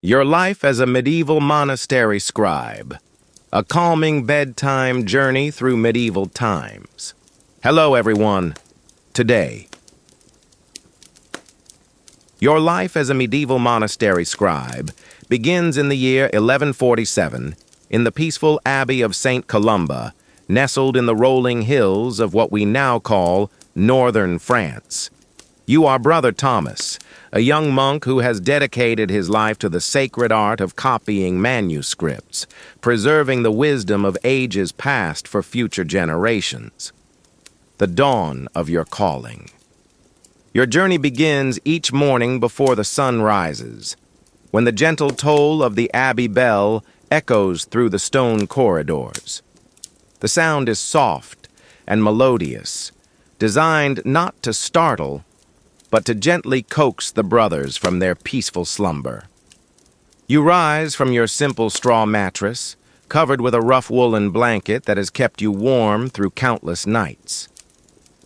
Your life as a medieval monastery scribe. A calming bedtime journey through medieval times. Hello, everyone. Today, your life as a medieval monastery scribe begins in the year 1147 in the peaceful Abbey of St. Columba, nestled in the rolling hills of what we now call northern France. You are Brother Thomas, a young monk who has dedicated his life to the sacred art of copying manuscripts, preserving the wisdom of ages past for future generations. The dawn of your calling. Your journey begins each morning before the sun rises, when the gentle toll of the Abbey bell echoes through the stone corridors. The sound is soft and melodious, designed not to startle, but to gently coax the brothers from their peaceful slumber. You rise from your simple straw mattress, covered with a rough woolen blanket that has kept you warm through countless nights.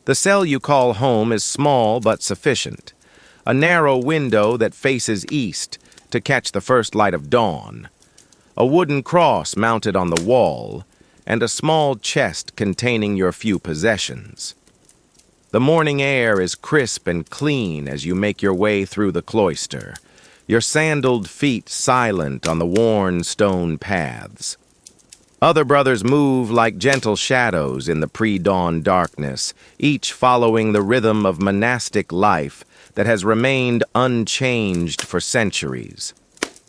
The cell you call home is small but sufficient, a narrow window that faces east to catch the first light of dawn, a wooden cross mounted on the wall, and a small chest containing your few possessions. The morning air is crisp and clean as you make your way through the cloister, your sandaled feet silent on the worn stone paths. Other brothers move like gentle shadows in the pre-dawn darkness, each following the rhythm of monastic life that has remained unchanged for centuries.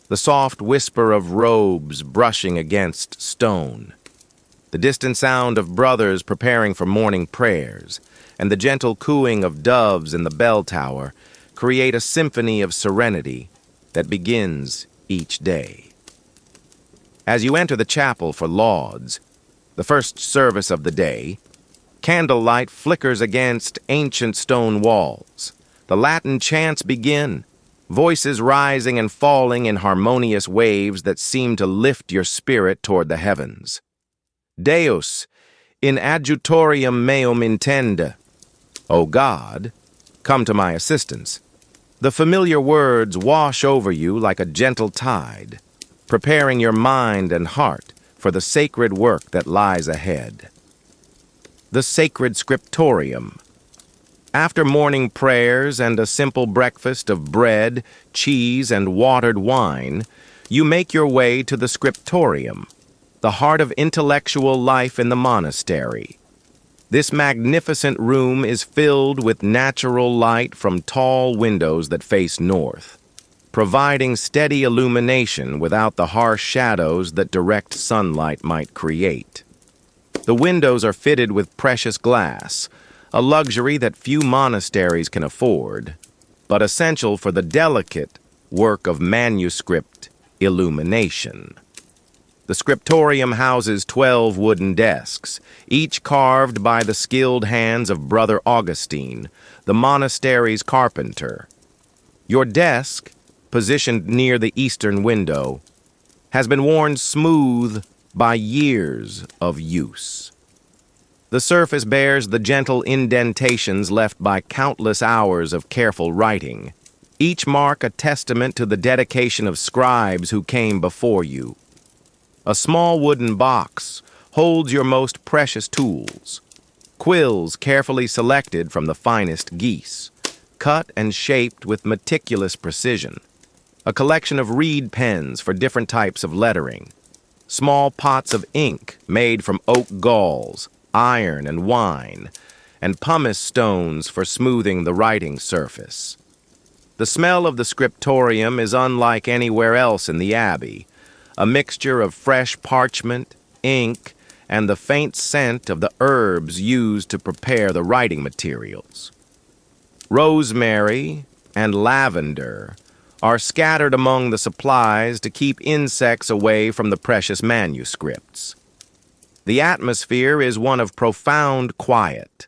The soft whisper of robes brushing against stone, the distant sound of brothers preparing for morning prayers, and the gentle cooing of doves in the bell tower create a symphony of serenity that begins each day. As you enter the chapel for lauds, the first service of the day, candlelight flickers against ancient stone walls. The Latin chants begin, voices rising and falling in harmonious waves that seem to lift your spirit toward the heavens. Deus, in adjutorium meum intende. O God, come to my assistance. The familiar words wash over you like a gentle tide, preparing your mind and heart for the sacred work that lies ahead. The sacred Scriptorium. After morning prayers and a simple breakfast of bread, cheese, and watered wine, you make your way to the Scriptorium, the heart of intellectual life in the monastery. This magnificent room is filled with natural light from tall windows that face north, providing steady illumination without the harsh shadows that direct sunlight might create. The windows are fitted with precious glass, a luxury that few monasteries can afford, but essential for the delicate work of manuscript illumination. The Scriptorium houses 12 wooden desks, each carved by the skilled hands of Brother Augustine, the monastery's carpenter. Your desk, positioned near the eastern window, has been worn smooth by years of use. The surface bears the gentle indentations left by countless hours of careful writing, each mark a testament to the dedication of scribes who came before you. A small wooden box holds your most precious tools, quills carefully selected from the finest geese, cut and shaped with meticulous precision, a collection of reed pens for different types of lettering, small pots of ink made from oak galls, iron and wine, and pumice stones for smoothing the writing surface. The smell of the Scriptorium is unlike anywhere else in the Abbey, a mixture of fresh parchment, ink, and the faint scent of the herbs used to prepare the writing materials. Rosemary and lavender are scattered among the supplies to keep insects away from the precious manuscripts. The atmosphere is one of profound quiet,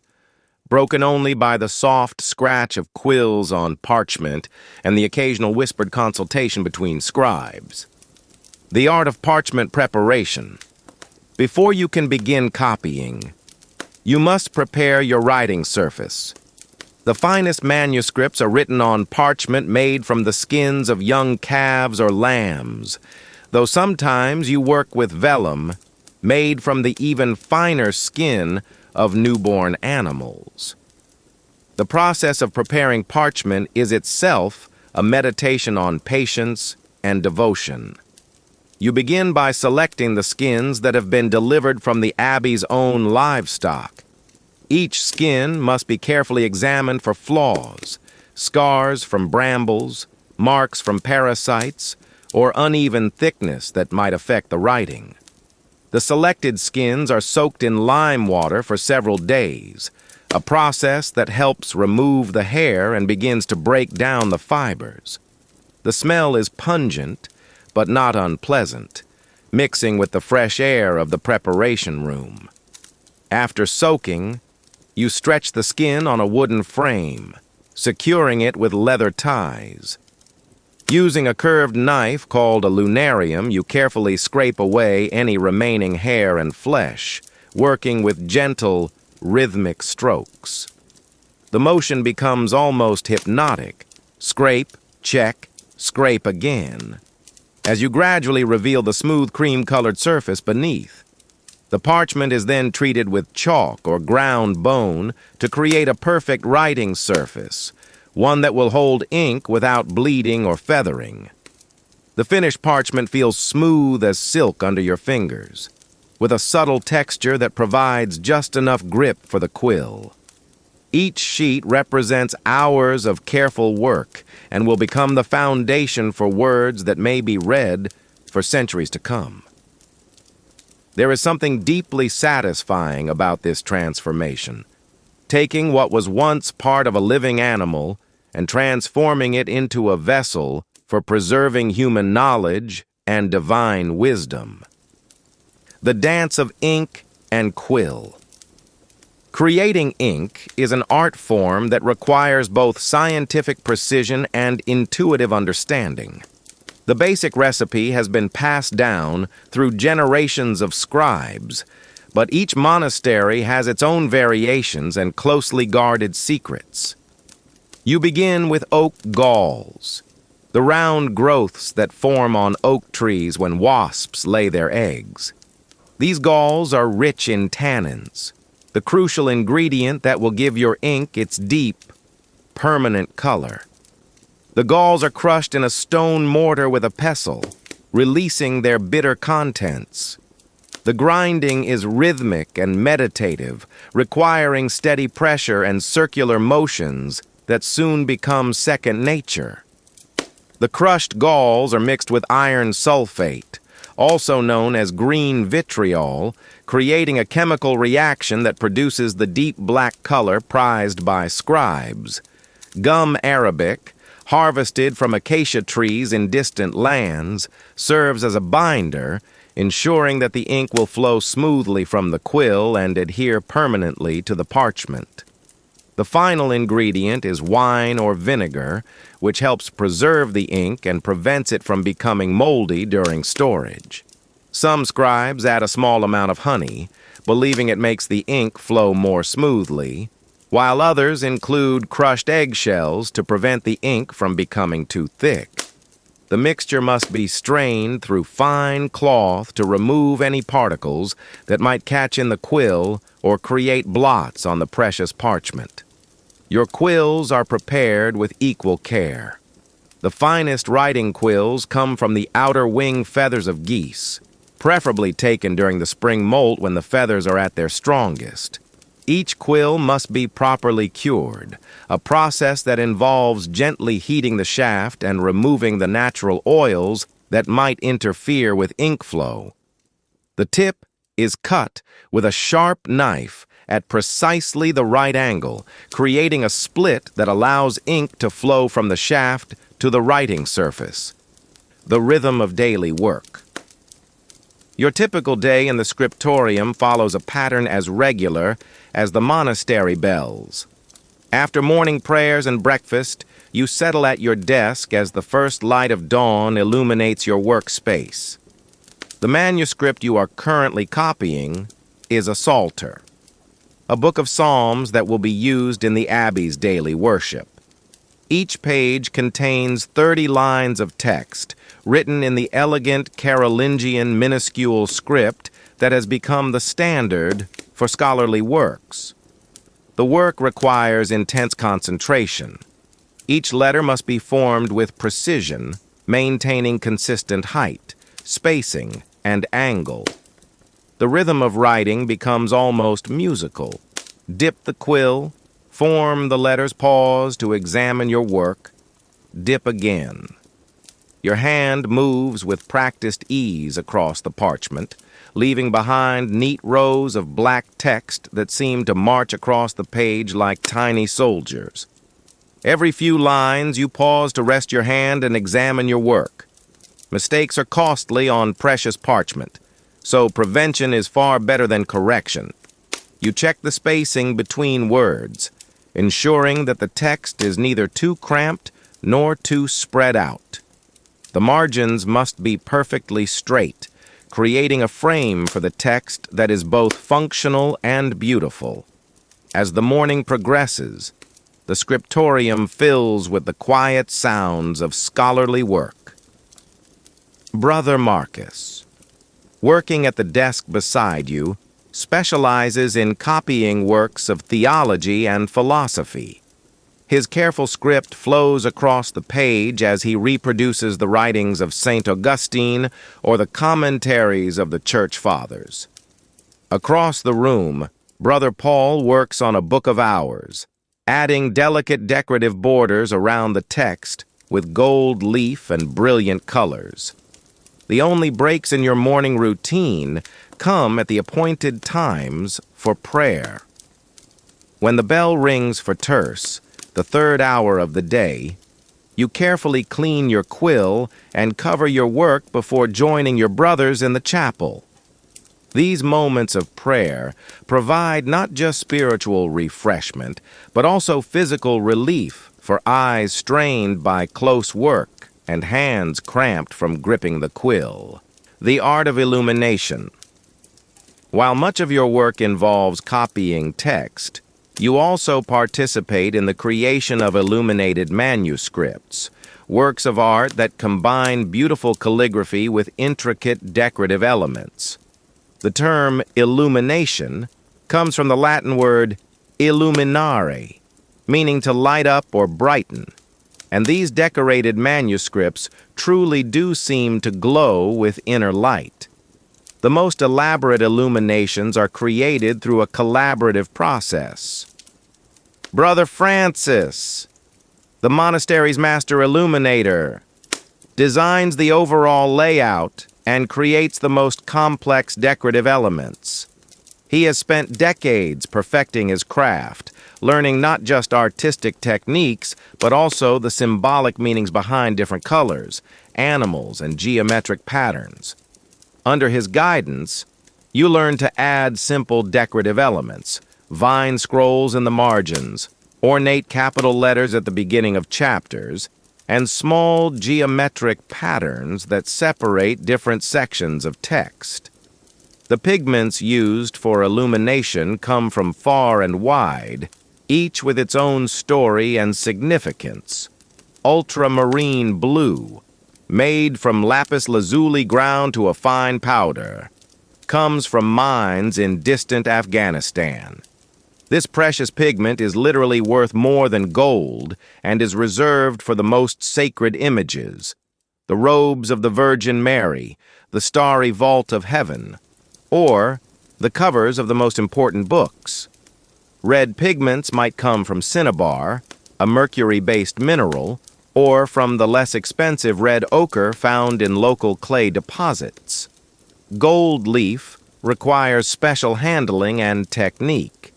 broken only by the soft scratch of quills on parchment and the occasional whispered consultation between scribes. The art of parchment preparation. Before you can begin copying, you must prepare your writing surface. The finest manuscripts are written on parchment made from the skins of young calves or lambs, though sometimes you work with vellum, made from the even finer skin of newborn animals. The process of preparing parchment is itself a meditation on patience and devotion. You begin by selecting the skins that have been delivered from the Abbey's own livestock. Each skin must be carefully examined for flaws, scars from brambles, marks from parasites, or uneven thickness that might affect the writing. The selected skins are soaked in lime water for several days, a process that helps remove the hair and begins to break down the fibers. The smell is pungent, but not unpleasant, mixing with the fresh air of the preparation room. After soaking, you stretch the skin on a wooden frame, securing it with leather ties. Using a curved knife called a lunarium, you carefully scrape away any remaining hair and flesh, working with gentle, rhythmic strokes. The motion becomes almost hypnotic. Scrape, check, scrape again, as you gradually reveal the smooth cream-colored surface beneath. The parchment is then treated with chalk or ground bone to create a perfect writing surface, one that will hold ink without bleeding or feathering. The finished parchment feels smooth as silk under your fingers, with a subtle texture that provides just enough grip for the quill. Each sheet represents hours of careful work and will become the foundation for words that may be read for centuries to come. There is something deeply satisfying about this transformation, taking what was once part of a living animal and transforming it into a vessel for preserving human knowledge and divine wisdom. The dance of ink and quill. Creating ink is an art form that requires both scientific precision and intuitive understanding. The basic recipe has been passed down through generations of scribes, but each monastery has its own variations and closely guarded secrets. You begin with oak galls, the round growths that form on oak trees when wasps lay their eggs. These galls are rich in tannins, the crucial ingredient that will give your ink its deep, permanent color. The galls are crushed in a stone mortar with a pestle, releasing their bitter contents. The grinding is rhythmic and meditative, requiring steady pressure and circular motions that soon become second nature. The crushed galls are mixed with iron sulfate, also known as green vitriol, creating a chemical reaction that produces the deep black color prized by scribes. Gum arabic, harvested from acacia trees in distant lands, serves as a binder, ensuring that the ink will flow smoothly from the quill and adhere permanently to the parchment. The final ingredient is wine or vinegar, which helps preserve the ink and prevents it from becoming moldy during storage. Some scribes add a small amount of honey, believing it makes the ink flow more smoothly, while others include crushed eggshells to prevent the ink from becoming too thick. The mixture must be strained through fine cloth to remove any particles that might catch in the quill or create blots on the precious parchment. Your quills are prepared with equal care. The finest writing quills come from the outer wing feathers of geese, preferably taken during the spring molt when the feathers are at their strongest. Each quill must be properly cured, a process that involves gently heating the shaft and removing the natural oils that might interfere with ink flow. The tip is cut with a sharp knife at precisely the right angle, creating a split that allows ink to flow from the shaft to the writing surface. The rhythm of daily work. Your typical day in the Scriptorium follows a pattern as regular as the monastery bells. After morning prayers and breakfast, you settle at your desk as the first light of dawn illuminates your workspace. The manuscript you are currently copying is a psalter. a book of psalms that will be used in the Abbey's daily worship. Each page contains 30 lines of text, written in the elegant Carolingian minuscule script that has become the standard for scholarly works. The work requires intense concentration. Each letter must be formed with precision, maintaining consistent height, spacing, and angle. The rhythm of writing becomes almost musical. Dip the quill, form the letters, pause to examine your work, dip again. Your hand moves with practiced ease across the parchment, leaving behind neat rows of black text that seem to march across the page like tiny soldiers. Every few lines, you pause to rest your hand and examine your work. Mistakes are costly on precious parchment, so prevention is far better than correction. You check the spacing between words, ensuring that the text is neither too cramped nor too spread out. The margins must be perfectly straight, creating a frame for the text that is both functional and beautiful. As the morning progresses, the Scriptorium fills with the quiet sounds of scholarly work. Brother Marcus, working at the desk beside you, specializes in copying works of theology and philosophy. His careful script flows across the page as he reproduces the writings of St. Augustine or the commentaries of the Church Fathers. Across the room, Brother Paul works on a Book of Hours, adding delicate decorative borders around the text with gold leaf and brilliant colors. The only breaks in your morning routine come at the appointed times for prayer. When the bell rings for terce, the third hour of the day, you carefully clean your quill and cover your work before joining your brothers in the chapel. These moments of prayer provide not just spiritual refreshment, but also physical relief for eyes strained by close work and hands cramped from gripping the quill. The art of illumination. While much of your work involves copying text, you also participate in the creation of illuminated manuscripts, works of art that combine beautiful calligraphy with intricate decorative elements. The term illumination comes from the Latin word illuminare, meaning to light up or brighten, and these decorated manuscripts truly do seem to glow with inner light. The most elaborate illuminations are created through a collaborative process. Brother Francis, the monastery's master illuminator, designs the overall layout and creates the most complex decorative elements. He has spent decades perfecting his craft, learning not just artistic techniques, but also the symbolic meanings behind different colors, animals, and geometric patterns. Under his guidance, you learn to add simple decorative elements, vine scrolls in the margins, ornate capital letters at the beginning of chapters, and small geometric patterns that separate different sections of text. The pigments used for illumination come from far and wide, each with its own story and significance. Ultramarine blue, made from lapis lazuli ground to a fine powder, comes from mines in distant Afghanistan. This precious pigment is literally worth more than gold and is reserved for the most sacred images, the robes of the Virgin Mary, the starry vault of heaven, or the covers of the most important books. Red pigments might come from cinnabar, a mercury-based mineral, or from the less expensive red ochre found in local clay deposits. Gold leaf requires special handling and technique.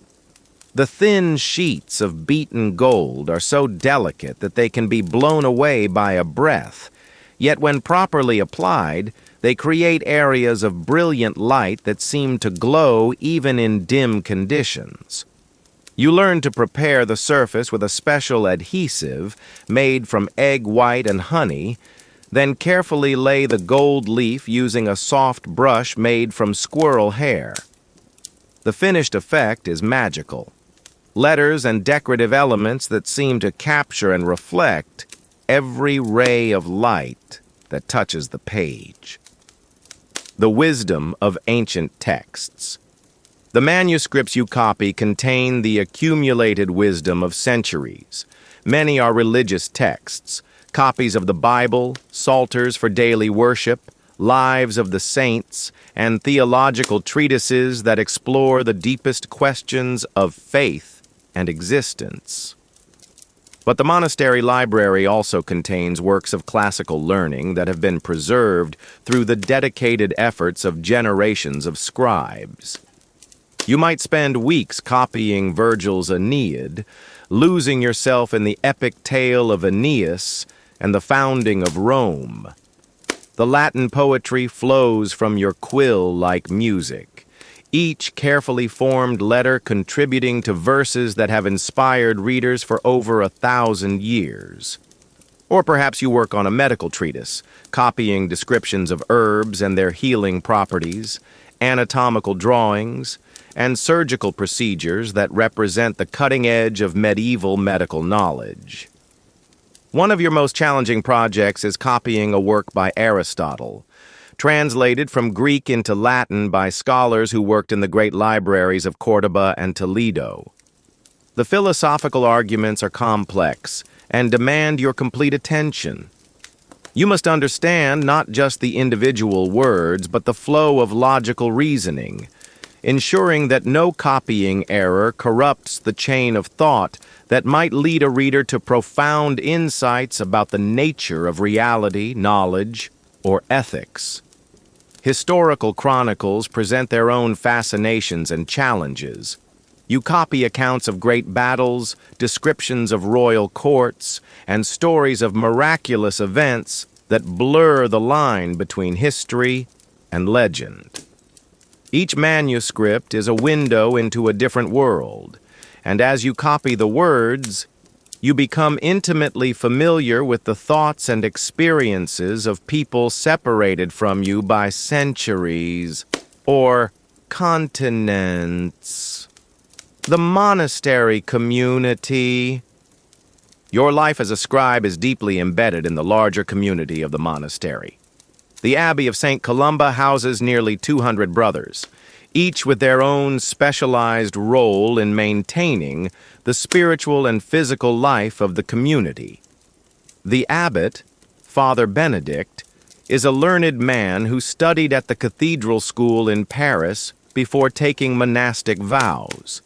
The thin sheets of beaten gold are so delicate that they can be blown away by a breath, yet when properly applied, they create areas of brilliant light that seem to glow even in dim conditions. You learn to prepare the surface with a special adhesive made from egg white and honey, then carefully lay the gold leaf using a soft brush made from squirrel hair. The finished effect is magical. Letters and decorative elements that seem to capture and reflect every ray of light that touches the page. The wisdom of ancient texts. The manuscripts you copy contain the accumulated wisdom of centuries. Many are religious texts, copies of the Bible, psalters for daily worship, lives of the saints, and theological treatises that explore the deepest questions of faith and existence. But the monastery library also contains works of classical learning that have been preserved through the dedicated efforts of generations of scribes. You might spend weeks copying Virgil's Aeneid, losing yourself in the epic tale of Aeneas and the founding of Rome. The Latin poetry flows from your quill like music, each carefully formed letter contributing to verses that have inspired readers for over 1,000 years. Or perhaps you work on a medical treatise, copying descriptions of herbs and their healing properties, anatomical drawings, and surgical procedures that represent the cutting edge of medieval medical knowledge. One of your most challenging projects is copying a work by Aristotle, translated from Greek into Latin by scholars who worked in the great libraries of Córdoba and Toledo. The philosophical arguments are complex and demand your complete attention. You must understand not just the individual words, but the flow of logical reasoning, ensuring that no copying error corrupts the chain of thought that might lead a reader to profound insights about the nature of reality, knowledge, or ethics. Historical chronicles present their own fascinations and challenges. You copy accounts of great battles, descriptions of royal courts, and stories of miraculous events that blur the line between history and legend. Each manuscript is a window into a different world, and as you copy the words, you become intimately familiar with the thoughts and experiences of people separated from you by centuries or continents. The monastery community. Your life as a scribe is deeply embedded in the larger community of the monastery. The Abbey of St. Columba houses nearly 200 brothers, each with their own specialized role in maintaining the spiritual and physical life of the community. The abbot, Father Benedict, is a learned man who studied at the cathedral school in Paris before taking monastic vows.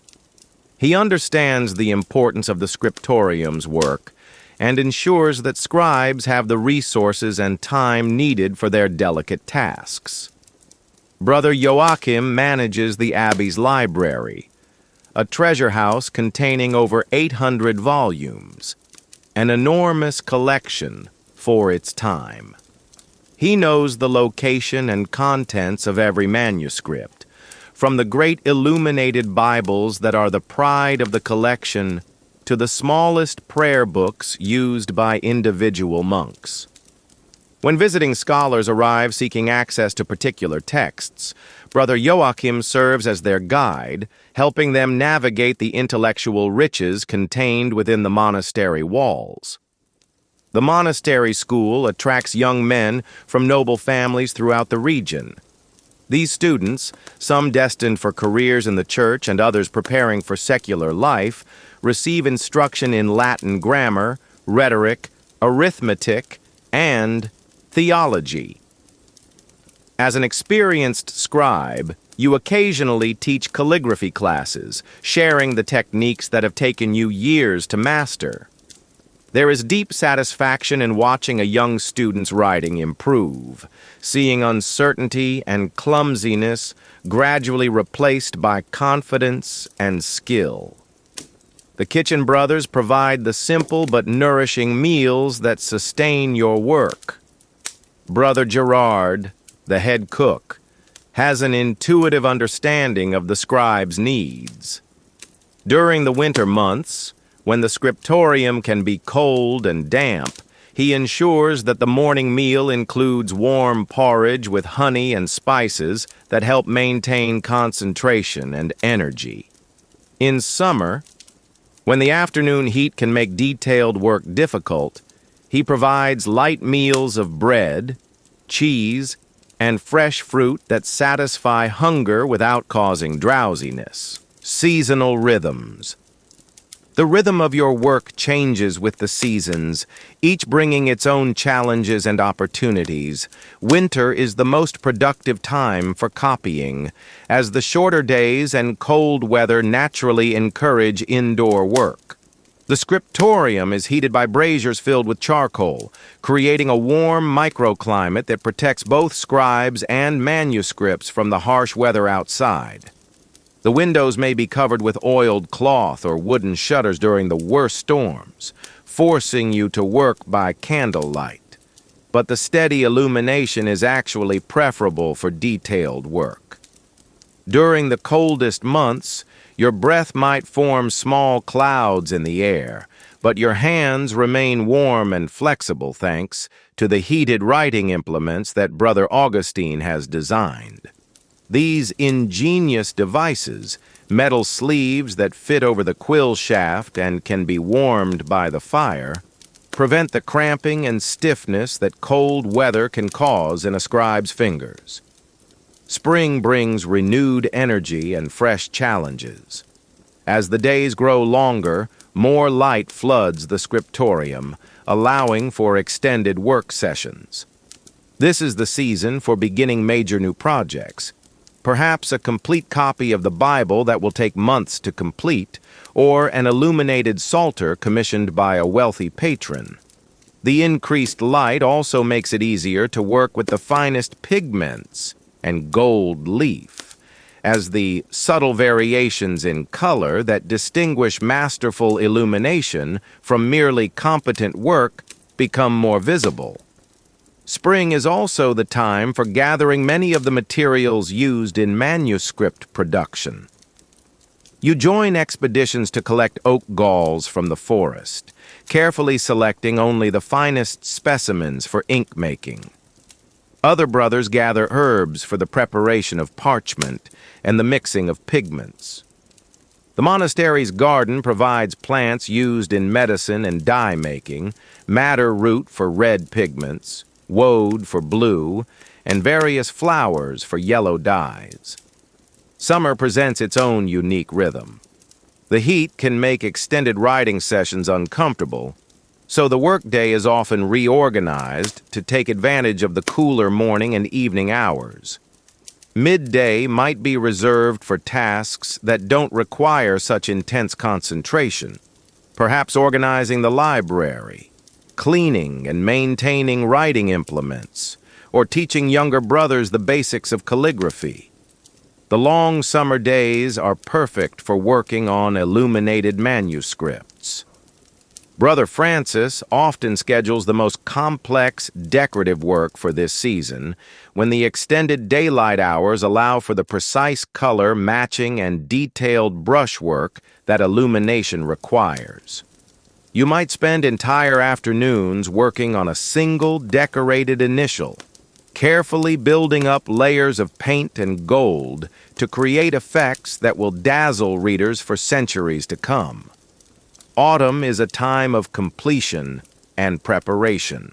He understands the importance of the Scriptorium's work and ensures that scribes have the resources and time needed for their delicate tasks. Brother Joachim manages the Abbey's library, a treasure house containing over 800 volumes, an enormous collection for its time. He knows the location and contents of every manuscript, from the great illuminated Bibles that are the pride of the collection to the smallest prayer books used by individual monks. When visiting scholars arrive seeking access to particular texts, Brother Joachim serves as their guide, helping them navigate the intellectual riches contained within the monastery walls. The monastery school attracts young men from noble families throughout the region. These students, some destined for careers in the church and others preparing for secular life, receive instruction in Latin grammar, rhetoric, arithmetic, and theology. As an experienced scribe, you occasionally teach calligraphy classes, sharing the techniques that have taken you years to master. There is deep satisfaction in watching a young student's writing improve, seeing uncertainty and clumsiness gradually replaced by confidence and skill. The Kitchen Brothers provide the simple but nourishing meals that sustain your work. Brother Gerard, the head cook, has an intuitive understanding of the scribe's needs. During the winter months, when the scriptorium can be cold and damp, He ensures that the morning meal includes warm porridge with honey and spices that help maintain concentration and energy. In summer, when the afternoon heat can make detailed work difficult, he provides light meals of bread, cheese, and fresh fruit that satisfy hunger without causing drowsiness. Seasonal rhythms. The rhythm of your work changes with the seasons, each bringing its own challenges and opportunities. Winter is the most productive time for copying, as the shorter days and cold weather naturally encourage indoor work. The scriptorium is heated by braziers filled with charcoal, creating a warm microclimate that protects both scribes and manuscripts from the harsh weather outside. The windows may be covered with oiled cloth or wooden shutters during the worst storms, forcing you to work by candlelight. But the steady illumination is actually preferable for detailed work. During the coldest months, your breath might form small clouds in the air, but your hands remain warm and flexible thanks to the heated writing implements that Brother Augustine has designed. These ingenious devices, metal sleeves that fit over the quill shaft and can be warmed by the fire, prevent the cramping and stiffness that cold weather can cause in a scribe's fingers. Spring brings renewed energy and fresh challenges. As the days grow longer, more light floods the scriptorium, allowing for extended work sessions. This is the season for beginning major new projects. Perhaps a complete copy of the Bible that will take months to complete, or an illuminated psalter commissioned by a wealthy patron. The increased light also makes it easier to work with the finest pigments and gold leaf, as the subtle variations in color that distinguish masterful illumination from merely competent work become more visible. Spring is also the time for gathering many of the materials used in manuscript production. You join expeditions to collect oak galls from the forest, carefully selecting only the finest specimens for ink making. Other brothers gather herbs for the preparation of parchment and the mixing of pigments. The monastery's garden provides plants used in medicine and dye making, madder root for red pigments, woad for blue, and various flowers for yellow dyes. Summer presents its own unique rhythm. The heat can make extended writing sessions uncomfortable, so the workday is often reorganized to take advantage of the cooler morning and evening hours. Midday might be reserved for tasks that don't require such intense concentration, perhaps organizing the library, cleaning and maintaining writing implements, or teaching younger brothers the basics of calligraphy. The long summer days are perfect for working on illuminated manuscripts. Brother Francis often schedules the most complex decorative work for this season, when the extended daylight hours allow for the precise color matching and detailed brushwork that illumination requires. You might spend entire afternoons working on a single decorated initial, carefully building up layers of paint and gold to create effects that will dazzle readers for centuries to come. Autumn is a time of completion and preparation.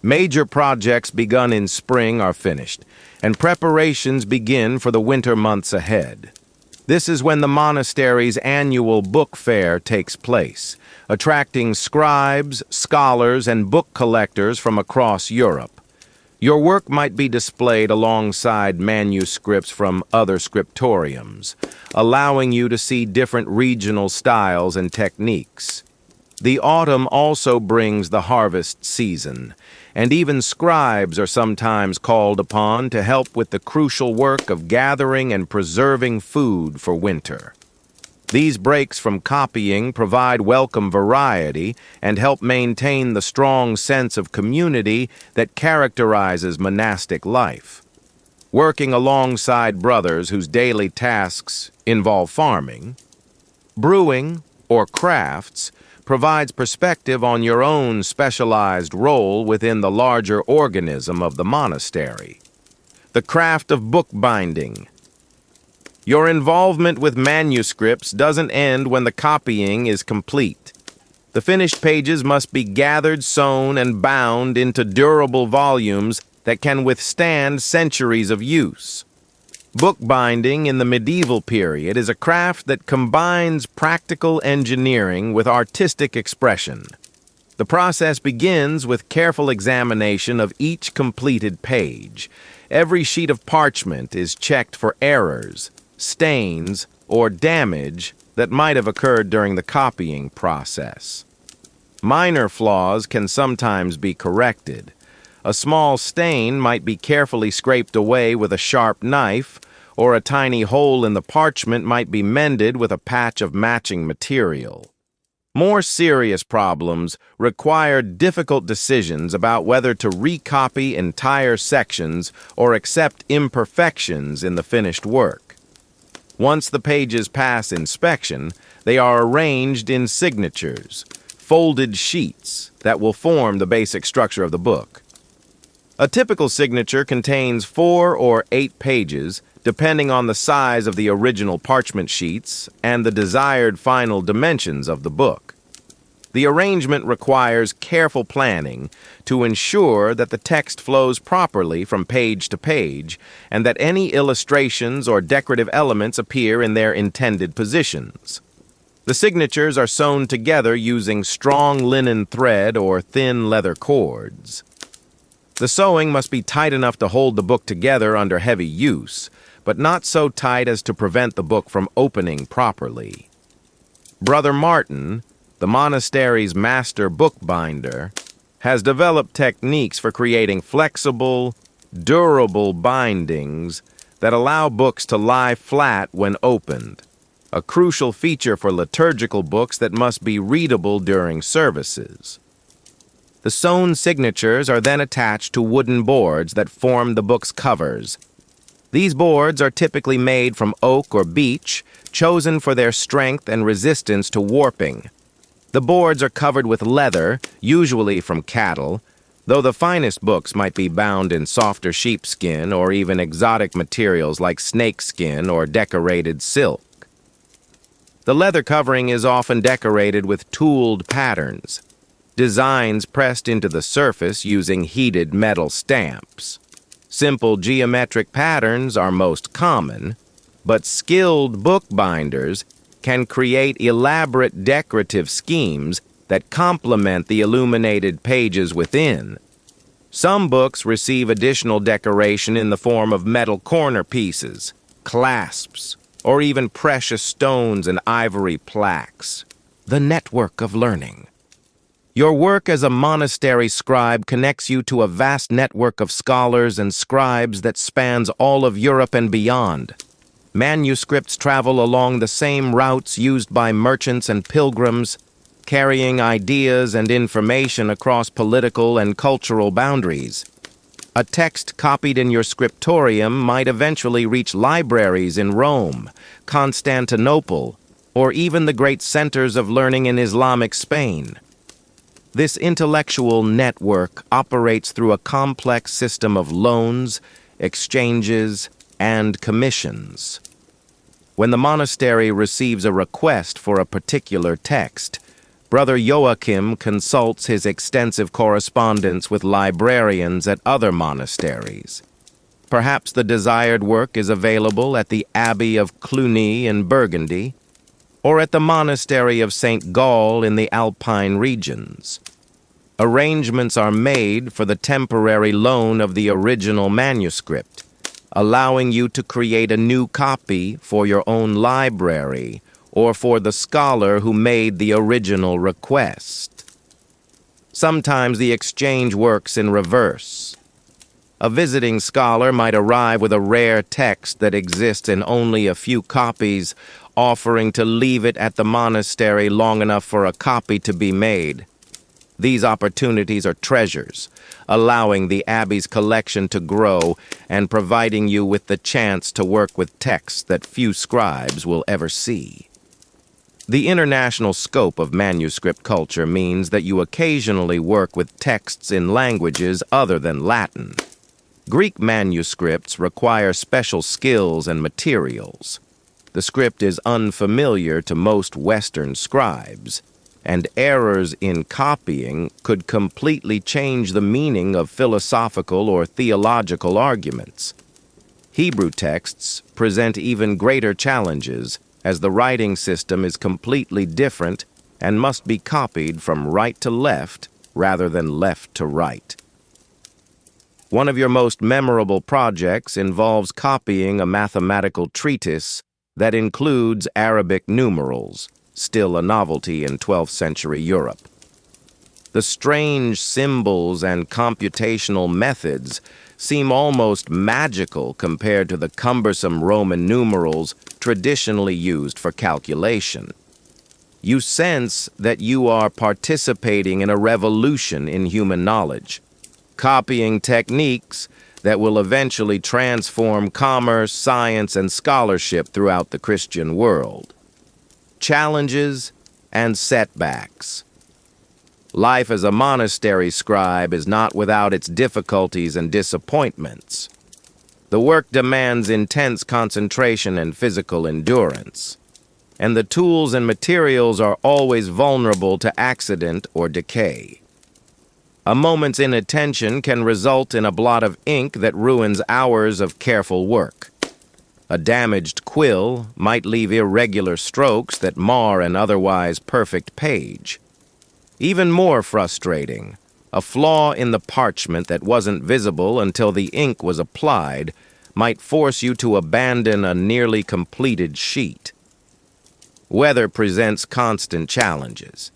Major projects begun in spring are finished, and preparations begin for the winter months ahead. This is when the monastery's annual book fair takes place, attracting scribes, scholars, and book collectors from across Europe. Your work might be displayed alongside manuscripts from other scriptoriums, allowing you to see different regional styles and techniques. The autumn also brings the harvest season, and even scribes are sometimes called upon to help with the crucial work of gathering and preserving food for winter. These breaks from copying provide welcome variety and help maintain the strong sense of community that characterizes monastic life. Working alongside brothers whose daily tasks involve farming, brewing, or crafts provides perspective on your own specialized role within the larger organism of the monastery. The craft of bookbinding. Your involvement with manuscripts doesn't end when the copying is complete. The finished pages must be gathered, sewn, and bound into durable volumes that can withstand centuries of use. Bookbinding in the medieval period is a craft that combines practical engineering with artistic expression. The process begins with careful examination of each completed page. Every sheet of parchment is checked for errors, stains, or damage that might have occurred during the copying process. Minor flaws can sometimes be corrected. A small stain might be carefully scraped away with a sharp knife, or a tiny hole in the parchment might be mended with a patch of matching material. More serious problems require difficult decisions about whether to recopy entire sections or accept imperfections in the finished work. Once the pages pass inspection, they are arranged in signatures, folded sheets that will form the basic structure of the book. A typical signature contains 4 or 8 pages, depending on the size of the original parchment sheets and the desired final dimensions of the book. The arrangement requires careful planning to ensure that the text flows properly from page to page and that any illustrations or decorative elements appear in their intended positions. The signatures are sewn together using strong linen thread or thin leather cords. The sewing must be tight enough to hold the book together under heavy use, but not so tight as to prevent the book from opening properly. Brother Martin, the monastery's master bookbinder, has developed techniques for creating flexible, durable bindings that allow books to lie flat when opened, a crucial feature for liturgical books that must be readable during services. The sewn signatures are then attached to wooden boards that form the book's covers. These boards are typically made from oak or beech, chosen for their strength and resistance to warping. The boards are covered with leather, usually from cattle, though the finest books might be bound in softer sheepskin or even exotic materials like snakeskin or decorated silk. The leather covering is often decorated with tooled patterns, designs pressed into the surface using heated metal stamps. Simple geometric patterns are most common, but skilled bookbinders can create elaborate decorative schemes that complement the illuminated pages within. Some books receive additional decoration in the form of metal corner pieces, clasps, or even precious stones and ivory plaques. The network of learning. Your work as a monastery scribe connects you to a vast network of scholars and scribes that spans all of Europe and beyond. Manuscripts travel along the same routes used by merchants and pilgrims, carrying ideas and information across political and cultural boundaries. A text copied in your scriptorium might eventually reach libraries in Rome, Constantinople, or even the great centers of learning in Islamic Spain. This intellectual network operates through a complex system of loans, exchanges, and commissions. When the monastery receives a request for a particular text, Brother Joachim consults his extensive correspondence with librarians at other monasteries. Perhaps the desired work is available at the Abbey of Cluny in Burgundy, or at the Monastery of St. Gall in the Alpine regions. Arrangements are made for the temporary loan of the original manuscript, allowing you to create a new copy for your own library or for the scholar who made the original request. Sometimes the exchange works in reverse. A visiting scholar might arrive with a rare text that exists in only a few copies, offering to leave it at the monastery long enough for a copy to be made. These opportunities are treasures, allowing the Abbey's collection to grow and providing you with the chance to work with texts that few scribes will ever see. The international scope of manuscript culture means that you occasionally work with texts in languages other than Latin. Greek manuscripts require special skills and materials. The script is unfamiliar to most Western scribes, and errors in copying could completely change the meaning of philosophical or theological arguments. Hebrew texts present even greater challenges, as the writing system is completely different and must be copied from right to left rather than left to right. One of your most memorable projects involves copying a mathematical treatise that includes Arabic numerals, still a novelty in 12th century Europe. The strange symbols and computational methods seem almost magical compared to the cumbersome Roman numerals traditionally used for calculation. You sense that you are participating in a revolution in human knowledge, copying techniques that will eventually transform commerce, science, and scholarship throughout the Christian world. Challenges and setbacks. Life as a monastery scribe is not without its difficulties and disappointments. The work demands intense concentration and physical endurance, and the tools and materials are always vulnerable to accident or decay. A moment's inattention can result in a blot of ink that ruins hours of careful work. A damaged quill might leave irregular strokes that mar an otherwise perfect page. Even more frustrating, a flaw in the parchment that wasn't visible until the ink was applied might force you to abandon a nearly completed sheet. Weather presents constant challenges.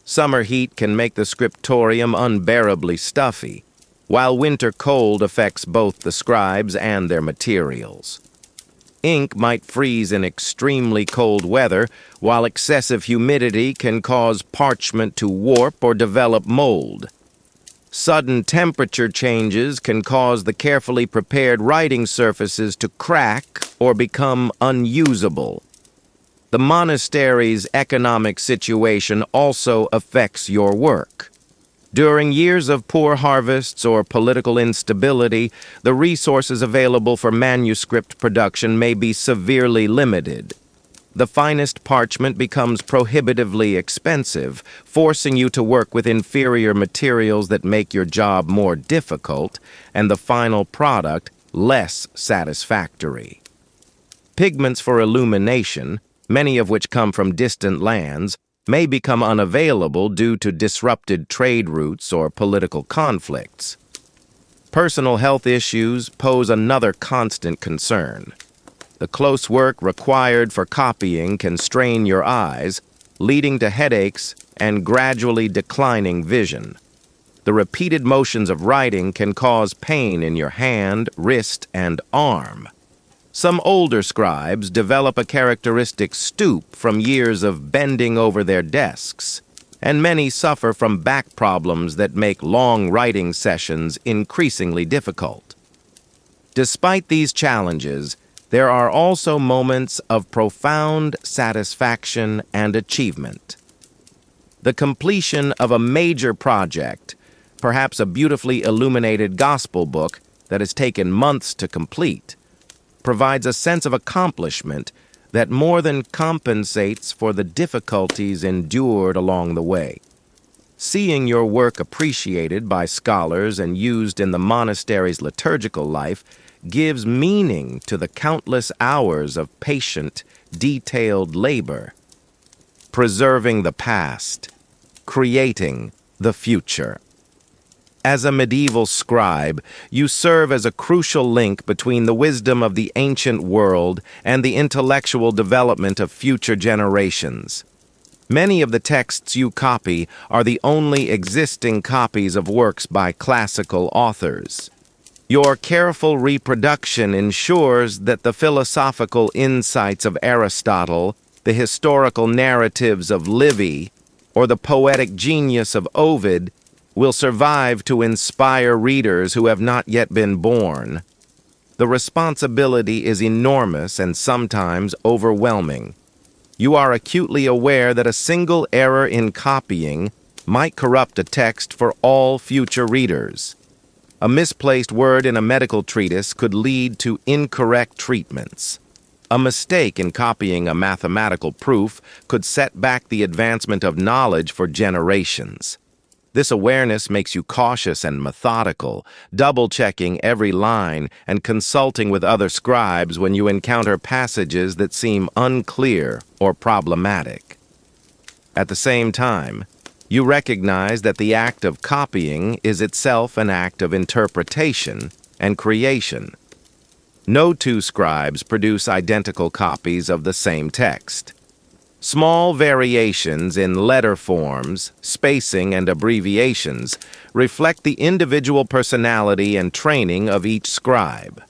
Summer heat can make the scriptorium unbearably stuffy, while winter cold affects both the scribes and their materials. Ink might freeze in extremely cold weather, while excessive humidity can cause parchment to warp or develop mold. Sudden temperature changes can cause the carefully prepared writing surfaces to crack or become unusable. The monastery's economic situation also affects your work. During years of poor harvests or political instability, the resources available for manuscript production may be severely limited. The finest parchment becomes prohibitively expensive, forcing you to work with inferior materials that make your job more difficult and the final product less satisfactory. Pigments for illumination, many of which come from distant lands, may become unavailable due to disrupted trade routes or political conflicts. Personal health issues pose another constant concern. The close work required for copying can strain your eyes, leading to headaches and gradually declining vision. The repeated motions of writing can cause pain in your hand, wrist, and arm. Some older scribes develop a characteristic stoop from years of bending over their desks, and many suffer from back problems that make long writing sessions increasingly difficult. Despite these challenges, there are also moments of profound satisfaction and achievement. The completion of a major project, perhaps a beautifully illuminated gospel book that has taken months to complete, provides a sense of accomplishment that more than compensates for the difficulties endured along the way. Seeing your work appreciated by scholars and used in the monastery's liturgical life gives meaning to the countless hours of patient, detailed labor. Preserving the past, creating the future. As a medieval scribe, you serve as a crucial link between the wisdom of the ancient world and the intellectual development of future generations. Many of the texts you copy are the only existing copies of works by classical authors. Your careful reproduction ensures that the philosophical insights of Aristotle, the historical narratives of Livy, or the poetic genius of Ovid will survive to inspire readers who have not yet been born. The responsibility is enormous and sometimes overwhelming. you are acutely aware that a single error in copying might corrupt a text for all future readers. A misplaced word in a medical treatise could lead to incorrect treatments. A mistake in copying a mathematical proof could set back the advancement of knowledge for generations. This awareness makes you cautious and methodical, double-checking every line and consulting with other scribes when you encounter passages that seem unclear or problematic. At the same time, you recognize that the act of copying is itself an act of interpretation and creation. No two scribes produce identical copies of the same text. Small variations in letter forms, spacing, and abbreviations reflect the individual personality and training of each scribe.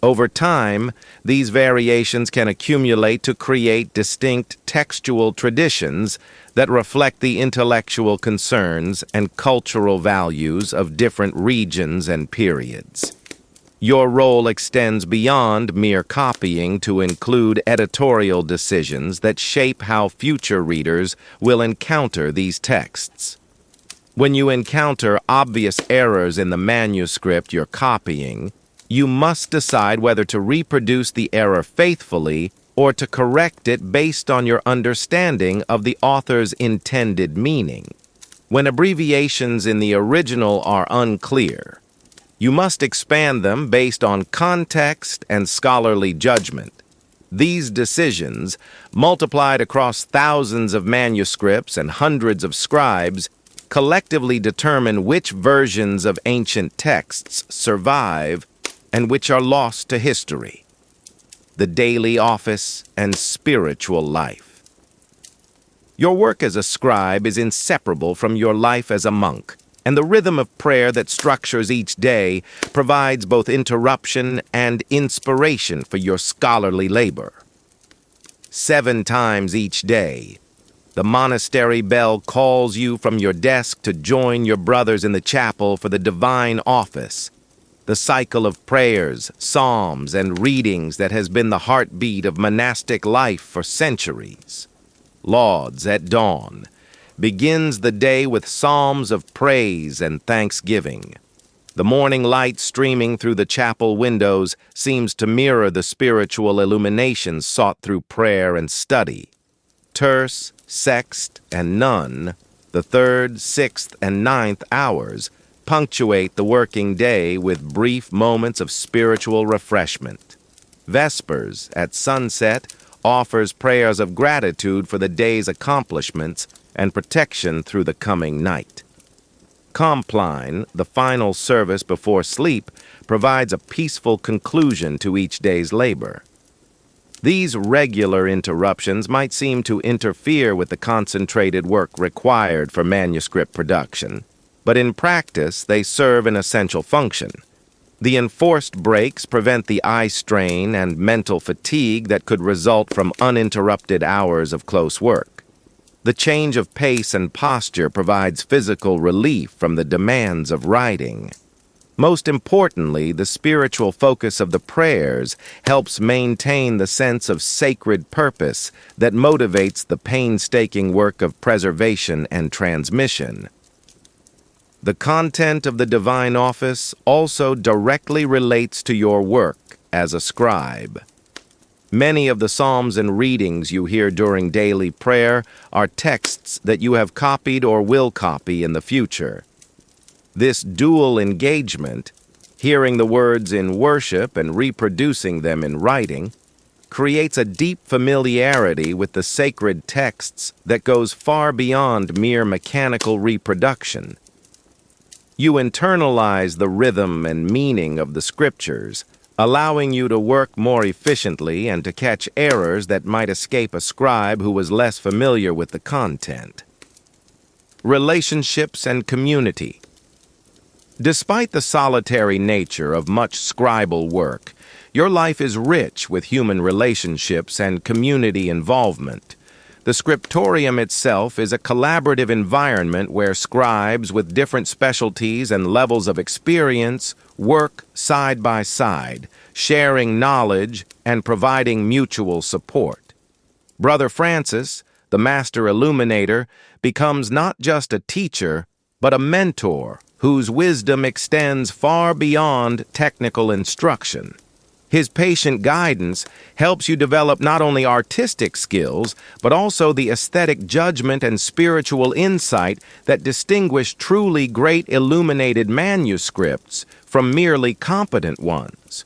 Over time, these variations can accumulate to create distinct textual traditions that reflect the intellectual concerns and cultural values of different regions and periods. Your role extends beyond mere copying to include editorial decisions that shape how future readers will encounter these texts. When you encounter obvious errors in the manuscript you're copying, you must decide whether to reproduce the error faithfully or to correct it based on your understanding of the author's intended meaning. When abbreviations in the original are unclear, you must expand them based on context and scholarly judgment. These decisions, multiplied across thousands of manuscripts and hundreds of scribes, collectively determine which versions of ancient texts survive and which are lost to history. The daily office and spiritual life. Your work as a scribe is inseparable from your life as a monk, and the rhythm of prayer that structures each day provides both interruption and inspiration for your scholarly labor. 7 times each day, the monastery bell calls you from your desk to join your brothers in the chapel for the divine office, the cycle of prayers, psalms, and readings that has been the heartbeat of monastic life for centuries. Lauds at dawn begins the day with psalms of praise and thanksgiving. The morning light streaming through the chapel windows seems to mirror the spiritual illuminations sought through prayer and study. Terce, sext, and none, the 3rd, 6th, and 9th hours, punctuate the working day with brief moments of spiritual refreshment. Vespers, at sunset, offers prayers of gratitude for the day's accomplishments and protection through the coming night. Compline, the final service before sleep, provides a peaceful conclusion to each day's labor. These regular interruptions might seem to interfere with the concentrated work required for manuscript production, but in practice they serve an essential function. The enforced breaks prevent the eye strain and mental fatigue that could result from uninterrupted hours of close work. The change of pace and posture provides physical relief from the demands of writing. Most importantly, the spiritual focus of the prayers helps maintain the sense of sacred purpose that motivates the painstaking work of preservation and transmission. The content of the divine office also directly relates to your work as a scribe. Many of the psalms and readings you hear during daily prayer are texts that you have copied or will copy in the future. This dual engagement, hearing the words in worship and reproducing them in writing, creates a deep familiarity with the sacred texts that goes far beyond mere mechanical reproduction. You internalize the rhythm and meaning of the scriptures, allowing you to work more efficiently and to catch errors that might escape a scribe who was less familiar with the content. Relationships and community. Despite the solitary nature of much scribal work, your life is rich with human relationships and community involvement. The Scriptorium itself is a collaborative environment where scribes with different specialties and levels of experience work side by side, sharing knowledge and providing mutual support. Brother Francis, the master illuminator, becomes not just a teacher, but a mentor whose wisdom extends far beyond technical instruction. His patient guidance helps you develop not only artistic skills, but also the aesthetic judgment and spiritual insight that distinguish truly great illuminated manuscripts from merely competent ones.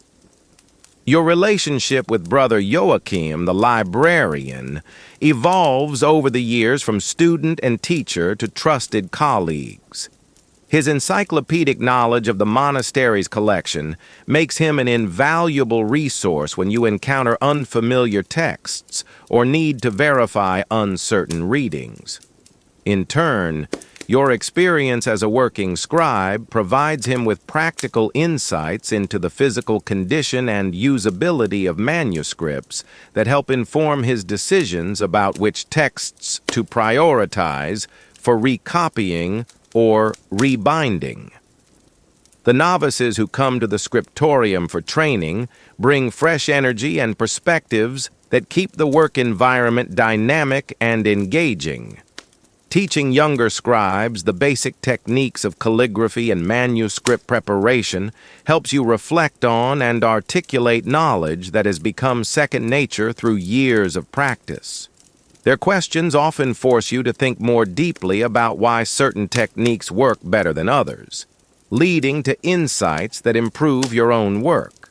Your relationship with Brother Joachim, the librarian, evolves over the years from student and teacher to trusted colleagues. His encyclopedic knowledge of the monastery's collection makes him an invaluable resource when you encounter unfamiliar texts or need to verify uncertain readings. In turn, your experience as a working scribe provides him with practical insights into the physical condition and usability of manuscripts that help inform his decisions about which texts to prioritize for recopying or rebinding. The novices who come to the Scriptorium for training bring fresh energy and perspectives that keep the work environment dynamic and engaging. Teaching younger scribes the basic techniques of calligraphy and manuscript preparation helps you reflect on and articulate knowledge that has become second nature through years of practice. Their questions often force you to think more deeply about why certain techniques work better than others, leading to insights that improve your own work.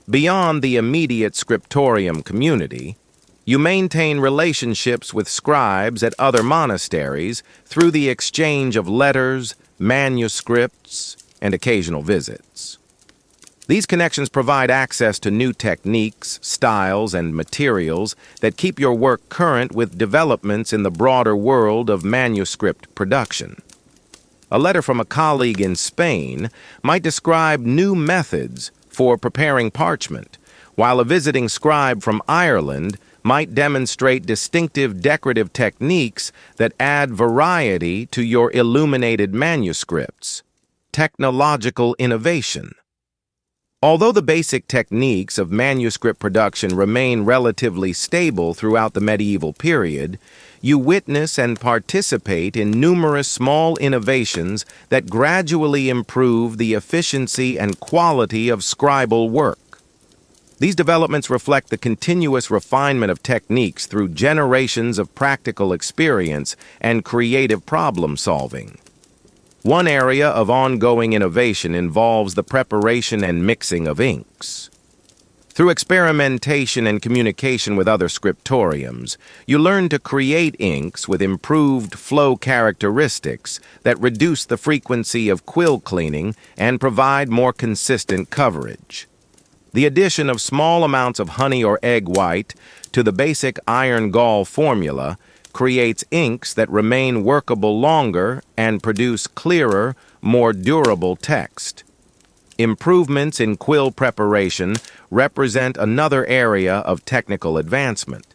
Beyond the immediate Scriptorium community, you maintain relationships with scribes at other monasteries through the exchange of letters, manuscripts, and occasional visits. These connections provide access to new techniques, styles, and materials that keep your work current with developments in the broader world of manuscript production. A letter from a colleague in Spain might describe new methods for preparing parchment, while a visiting scribe from Ireland might demonstrate distinctive decorative techniques that add variety to your illuminated manuscripts. Technological innovation. Although the basic techniques of manuscript production remain relatively stable throughout the medieval period, you witness and participate in numerous small innovations that gradually improve the efficiency and quality of scribal work. These developments reflect the continuous refinement of techniques through generations of practical experience and creative problem-solving. One area of ongoing innovation involves the preparation and mixing of inks. Through experimentation and communication with other scriptoriums, you learn to create inks with improved flow characteristics that reduce the frequency of quill cleaning and provide more consistent coverage. The addition of small amounts of honey or egg white to the basic iron gall formula creates inks that remain workable longer and produce clearer, more durable text. Improvements in quill preparation represent another area of technical advancement.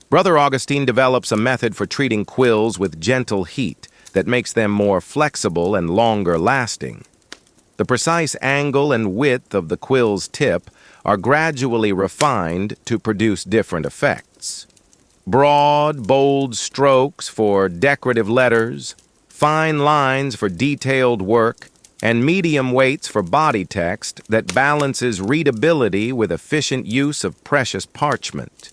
Brother Augustine develops a method for treating quills with gentle heat that makes them more flexible and longer lasting. The precise angle and width of the quill's tip are gradually refined to produce different effects. Broad, bold strokes for decorative letters, fine lines for detailed work, and medium weights for body text that balances readability with efficient use of precious parchment.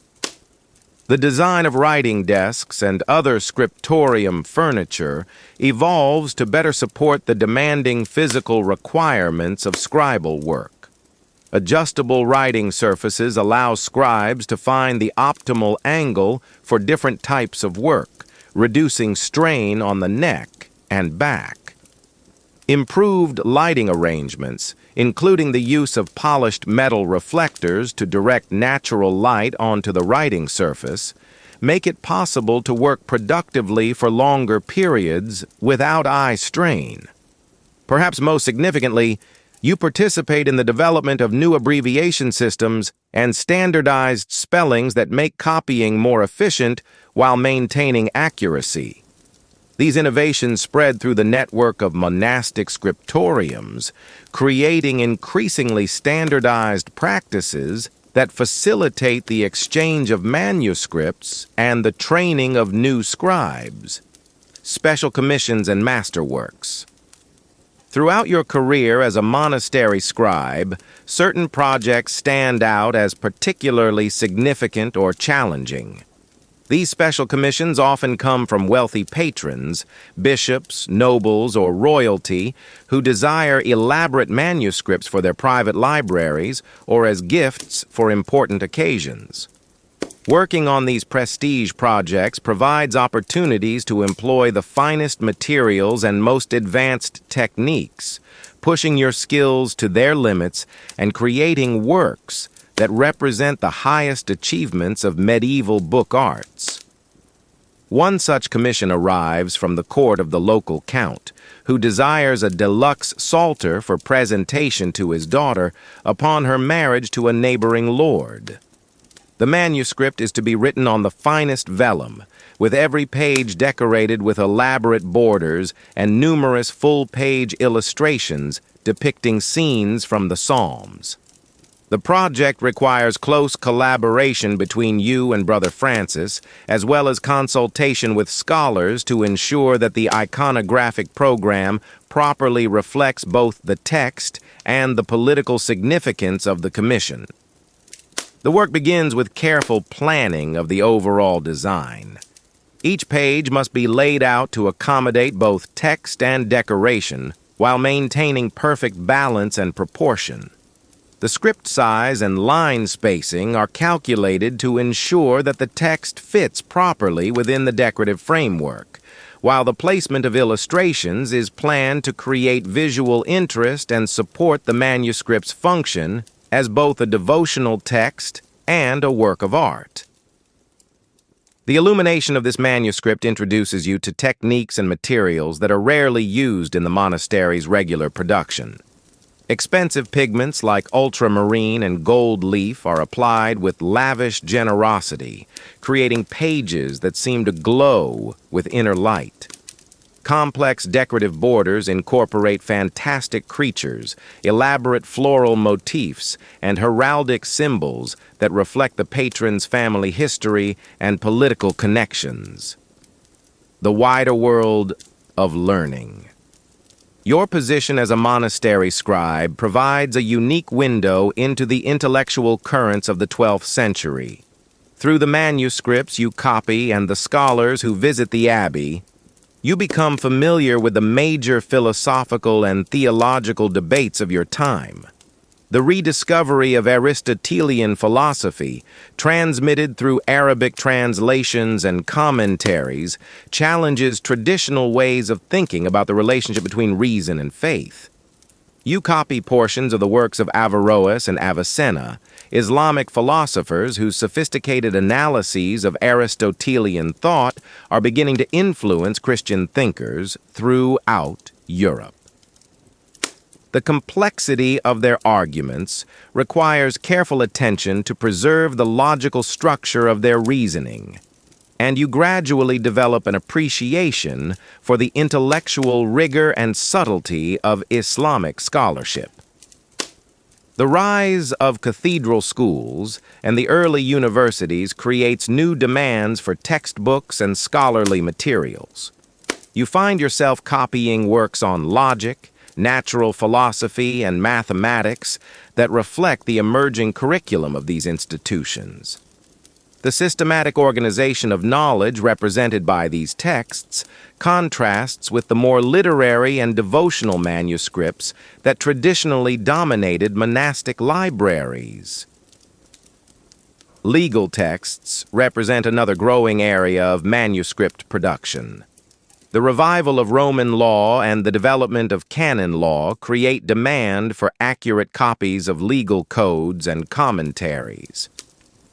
The design of writing desks and other scriptorium furniture evolves to better support the demanding physical requirements of scribal work. Adjustable writing surfaces allow scribes to find the optimal angle for different types of work, reducing strain on the neck and back. Improved lighting arrangements, including the use of polished metal reflectors to direct natural light onto the writing surface, make it possible to work productively for longer periods without eye strain. Perhaps most significantly, you participate in the development of new abbreviation systems and standardized spellings that make copying more efficient while maintaining accuracy. These innovations spread through the network of monastic scriptoriums, creating increasingly standardized practices that facilitate the exchange of manuscripts and the training of new scribes, special commissions and masterworks. Throughout your career as a monastery scribe, certain projects stand out as particularly significant or challenging. These special commissions often come from wealthy patrons, bishops, nobles, or royalty who desire elaborate manuscripts for their private libraries or as gifts for important occasions. Working on these prestige projects provides opportunities to employ the finest materials and most advanced techniques, pushing your skills to their limits and creating works that represent the highest achievements of medieval book arts. One such commission arrives from the court of the local count, who desires a deluxe psalter for presentation to his daughter upon her marriage to a neighboring lord. The manuscript is to be written on the finest vellum, with every page decorated with elaborate borders and numerous full-page illustrations depicting scenes from the Psalms. The project requires close collaboration between you and Brother Francis, as well as consultation with scholars to ensure that the iconographic program properly reflects both the text and the political significance of the commission. The work begins with careful planning of the overall design. Each page must be laid out to accommodate both text and decoration while maintaining perfect balance and proportion. The script size and line spacing are calculated to ensure that the text fits properly within the decorative framework, while the placement of illustrations is planned to create visual interest and support the manuscript's function as both a devotional text and a work of art. The illumination of this manuscript introduces you to techniques and materials that are rarely used in the monastery's regular production. Expensive pigments like ultramarine and gold leaf are applied with lavish generosity, creating pages that seem to glow with inner light. Complex decorative borders incorporate fantastic creatures, elaborate floral motifs, and heraldic symbols that reflect the patron's family history and political connections. The wider world of learning. Your position as a monastery scribe provides a unique window into the intellectual currents of the 12th century. Through the manuscripts you copy and the scholars who visit the Abbey, you become familiar with the major philosophical and theological debates of your time. The rediscovery of Aristotelian philosophy, transmitted through Arabic translations and commentaries, challenges traditional ways of thinking about the relationship between reason and faith. You copy portions of the works of Averroes and Avicenna, Islamic philosophers whose sophisticated analyses of Aristotelian thought are beginning to influence Christian thinkers throughout Europe. The complexity of their arguments requires careful attention to preserve the logical structure of their reasoning, and you gradually develop an appreciation for the intellectual rigor and subtlety of Islamic scholarship. The rise of cathedral schools and the early universities creates new demands for textbooks and scholarly materials. You find yourself copying works on logic, natural philosophy, and mathematics that reflect the emerging curriculum of these institutions. The systematic organization of knowledge represented by these texts contrasts with the more literary and devotional manuscripts that traditionally dominated monastic libraries. Legal texts represent another growing area of manuscript production. The revival of Roman law and the development of canon law create demand for accurate copies of legal codes and commentaries.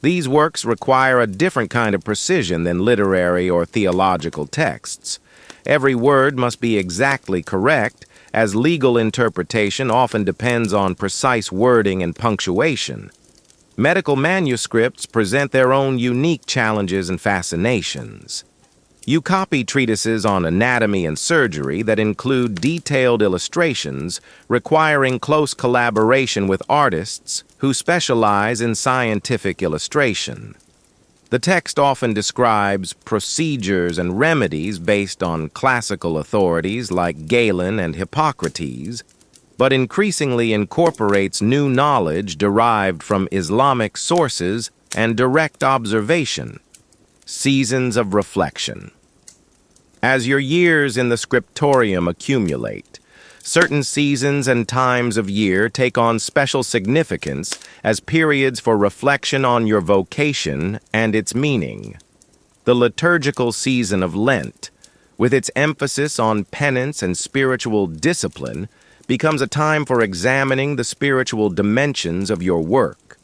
These works require a different kind of precision than literary or theological texts. Every word must be exactly correct, as legal interpretation often depends on precise wording and punctuation. Medical manuscripts present their own unique challenges and fascinations. You copy treatises on anatomy and surgery that include detailed illustrations requiring close collaboration with artists who specialize in scientific illustration. The text often describes procedures and remedies based on classical authorities like Galen and Hippocrates, but increasingly incorporates new knowledge derived from Islamic sources and direct observation. Seasons of reflection. As your years in the Scriptorium accumulate, certain seasons and times of year take on special significance as periods for reflection on your vocation and its meaning. The liturgical season of Lent, with its emphasis on penance and spiritual discipline, becomes a time for examining the spiritual dimensions of your work.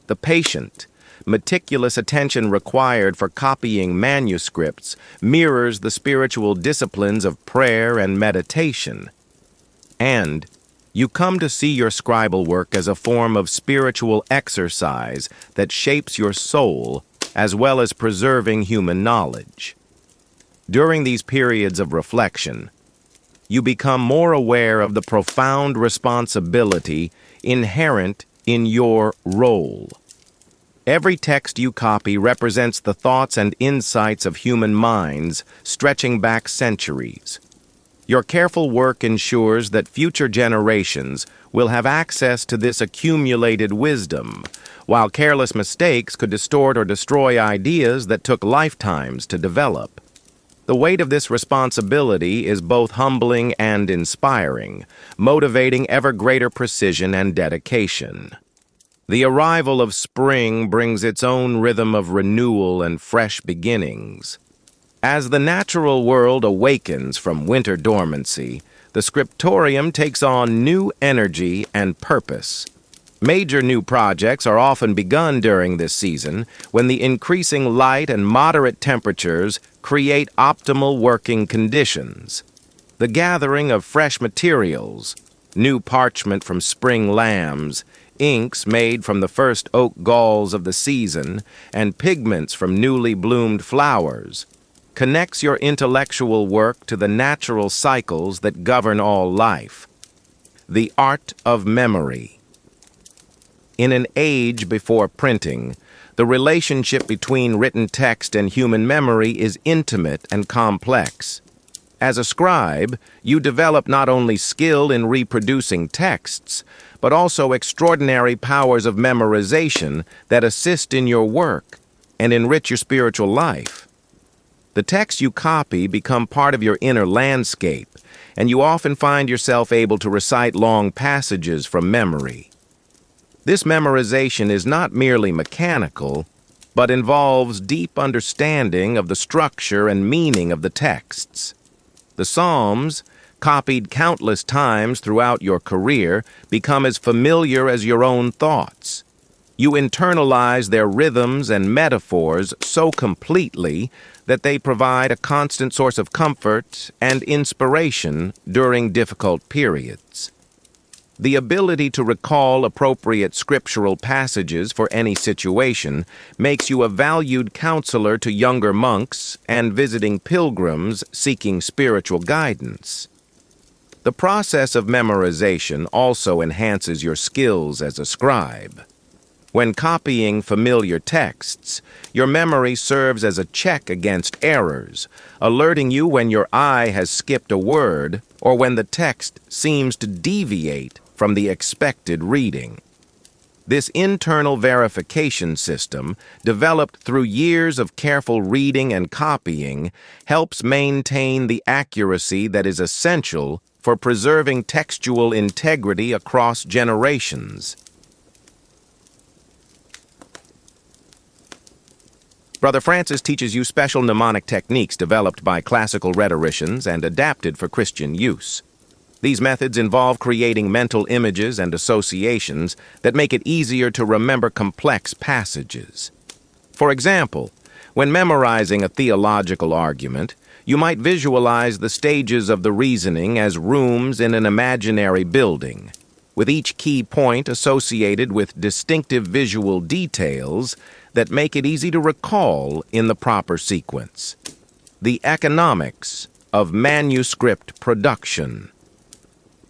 The patient, meticulous attention required for copying manuscripts mirrors the spiritual disciplines of prayer and meditation. And you come to see your scribal work as a form of spiritual exercise that shapes your soul as well as preserving human knowledge. During these periods of reflection, you become more aware of the profound responsibility inherent in your role. Every text you copy represents the thoughts and insights of human minds stretching back centuries. Your careful work ensures that future generations will have access to this accumulated wisdom, while careless mistakes could distort or destroy ideas that took lifetimes to develop. The weight of this responsibility is both humbling and inspiring, motivating ever greater precision and dedication. The arrival of spring brings its own rhythm of renewal and fresh beginnings. As the natural world awakens from winter dormancy, the Scriptorium takes on new energy and purpose. Major new projects are often begun during this season when the increasing light and moderate temperatures create optimal working conditions. The gathering of fresh materials, new parchment from spring lambs, inks made from the first oak galls of the season, and pigments from newly bloomed flowers, connects your intellectual work to the natural cycles that govern all life. The art of memory. In an age before printing, the relationship between written text and human memory is intimate and complex. As a scribe, you develop not only skill in reproducing texts, but also extraordinary powers of memorization that assist in your work and enrich your spiritual life. The texts you copy become part of your inner landscape, and you often find yourself able to recite long passages from memory. This memorization is not merely mechanical, but involves deep understanding of the structure and meaning of the texts. The Psalms, copied countless times throughout your career, become as familiar as your own thoughts. You internalize their rhythms and metaphors so completely that they provide a constant source of comfort and inspiration during difficult periods. The ability to recall appropriate scriptural passages for any situation makes you a valued counselor to younger monks and visiting pilgrims seeking spiritual guidance. The process of memorization also enhances your skills as a scribe. When copying familiar texts, your memory serves as a check against errors, alerting you when your eye has skipped a word or when the text seems to deviate from the expected reading. This internal verification system, developed through years of careful reading and copying, helps maintain the accuracy that is essential for preserving textual integrity across generations. Brother Francis teaches you special mnemonic techniques developed by classical rhetoricians and adapted for Christian use. These methods involve creating mental images and associations that make it easier to remember complex passages. For example, when memorizing a theological argument, you might visualize the stages of the reasoning as rooms in an imaginary building, with each key point associated with distinctive visual details that make it easy to recall in the proper sequence. The economics of manuscript production.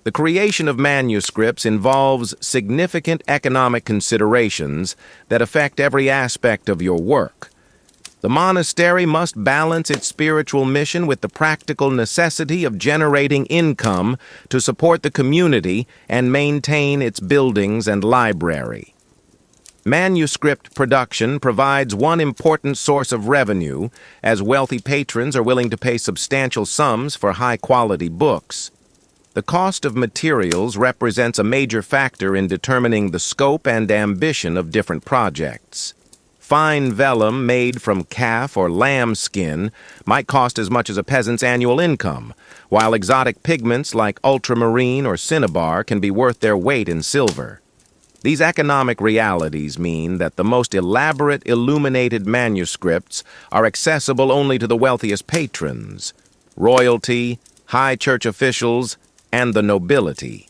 The creation of manuscripts involves significant economic considerations that affect every aspect of your work. The monastery must balance its spiritual mission with the practical necessity of generating income to support the community and maintain its buildings and library. Manuscript production provides one important source of revenue, as wealthy patrons are willing to pay substantial sums for high-quality books. The cost of materials represents a major factor in determining the scope and ambition of different projects. Fine vellum made from calf or lamb skin might cost as much as a peasant's annual income, while exotic pigments like ultramarine or cinnabar can be worth their weight in silver. These economic realities mean that the most elaborate illuminated manuscripts are accessible only to the wealthiest patrons, royalty, high church officials, and the nobility.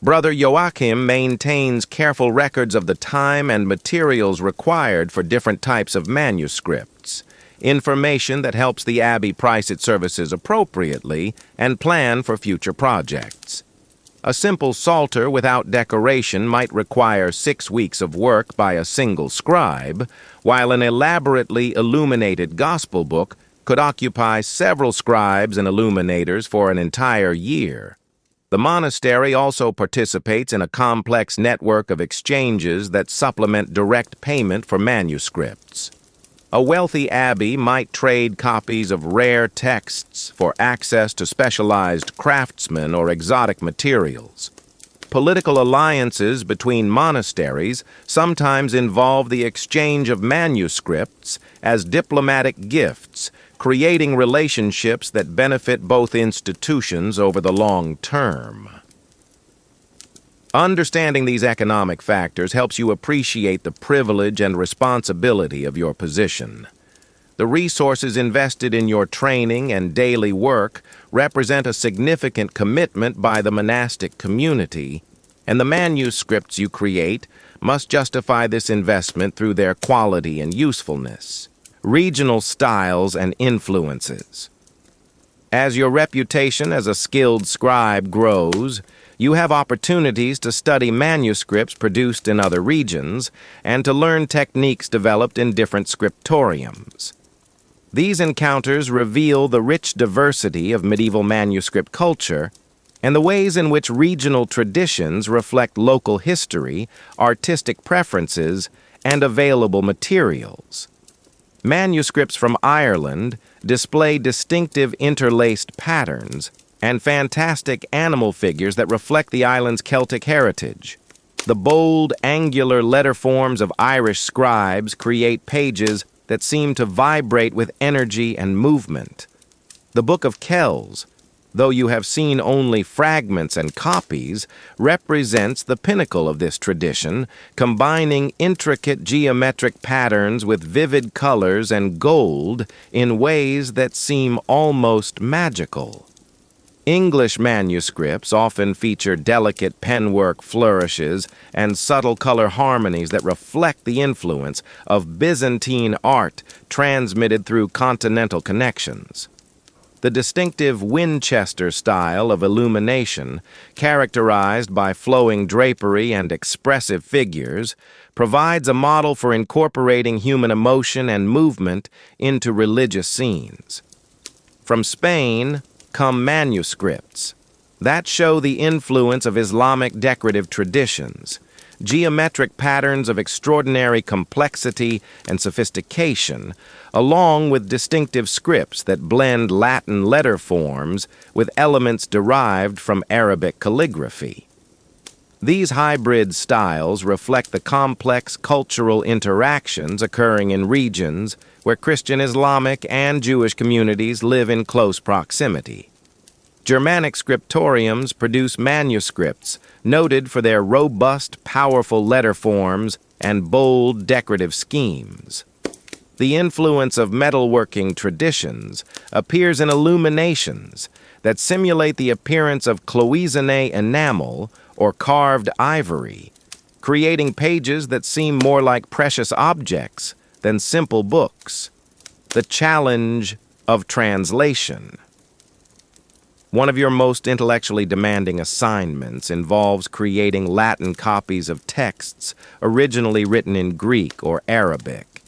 Brother Joachim maintains careful records of the time and materials required for different types of manuscripts, information that helps the Abbey price its services appropriately and plan for future projects. A simple psalter without decoration might require 6 weeks of work by a single scribe, while an elaborately illuminated gospel book could occupy several scribes and illuminators for an entire year. The monastery also participates in a complex network of exchanges that supplement direct payment for manuscripts. A wealthy abbey might trade copies of rare texts for access to specialized craftsmen or exotic materials. Political alliances between monasteries sometimes involve the exchange of manuscripts as diplomatic gifts, creating relationships that benefit both institutions over the long term. Understanding these economic factors helps you appreciate the privilege and responsibility of your position. The resources invested in your training and daily work represent a significant commitment by the monastic community, and the manuscripts you create must justify this investment through their quality and usefulness. Regional styles and influences. As your reputation as a skilled scribe grows, you have opportunities to study manuscripts produced in other regions and to learn techniques developed in different scriptoriums. These encounters reveal the rich diversity of medieval manuscript culture and the ways in which regional traditions reflect local history, artistic preferences, and available materials. Manuscripts from Ireland display distinctive interlaced patterns and fantastic animal figures that reflect the island's Celtic heritage. The bold, angular letter forms of Irish scribes create pages that seem to vibrate with energy and movement. The Book of Kells, though you have seen only fragments and copies, represents the pinnacle of this tradition, combining intricate geometric patterns with vivid colors and gold in ways that seem almost magical. English manuscripts often feature delicate penwork flourishes and subtle color harmonies that reflect the influence of Byzantine art transmitted through continental connections. The distinctive Winchester style of illumination, characterized by flowing drapery and expressive figures, provides a model for incorporating human emotion and movement into religious scenes. From Spain come manuscripts that show the influence of Islamic decorative traditions, geometric patterns of extraordinary complexity and sophistication, along with distinctive scripts that blend Latin letter forms with elements derived from Arabic calligraphy. These hybrid styles reflect the complex cultural interactions occurring in regions where Christian, Islamic, and Jewish communities live in close proximity. Germanic scriptoriums produce manuscripts noted for their robust, powerful letter forms and bold decorative schemes. The influence of metalworking traditions appears in illuminations that simulate the appearance of cloisonné enamel or carved ivory, creating pages that seem more like precious objects than simple books. The challenge of translation. One of your most intellectually demanding assignments involves creating Latin copies of texts originally written in Greek or Arabic.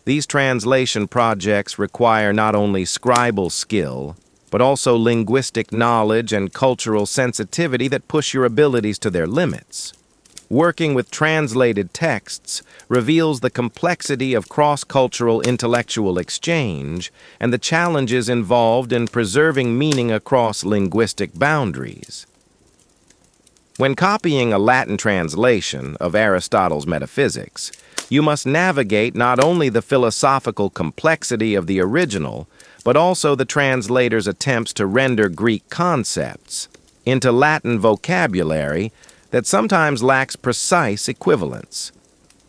These translation projects require not only scribal skill, but also linguistic knowledge and cultural sensitivity that push your abilities to their limits. Working with translated texts reveals the complexity of cross-cultural intellectual exchange and the challenges involved in preserving meaning across linguistic boundaries. When copying a Latin translation of Aristotle's Metaphysics, you must navigate not only the philosophical complexity of the original, but also the translator's attempts to render Greek concepts into Latin vocabulary that sometimes lacks precise equivalents.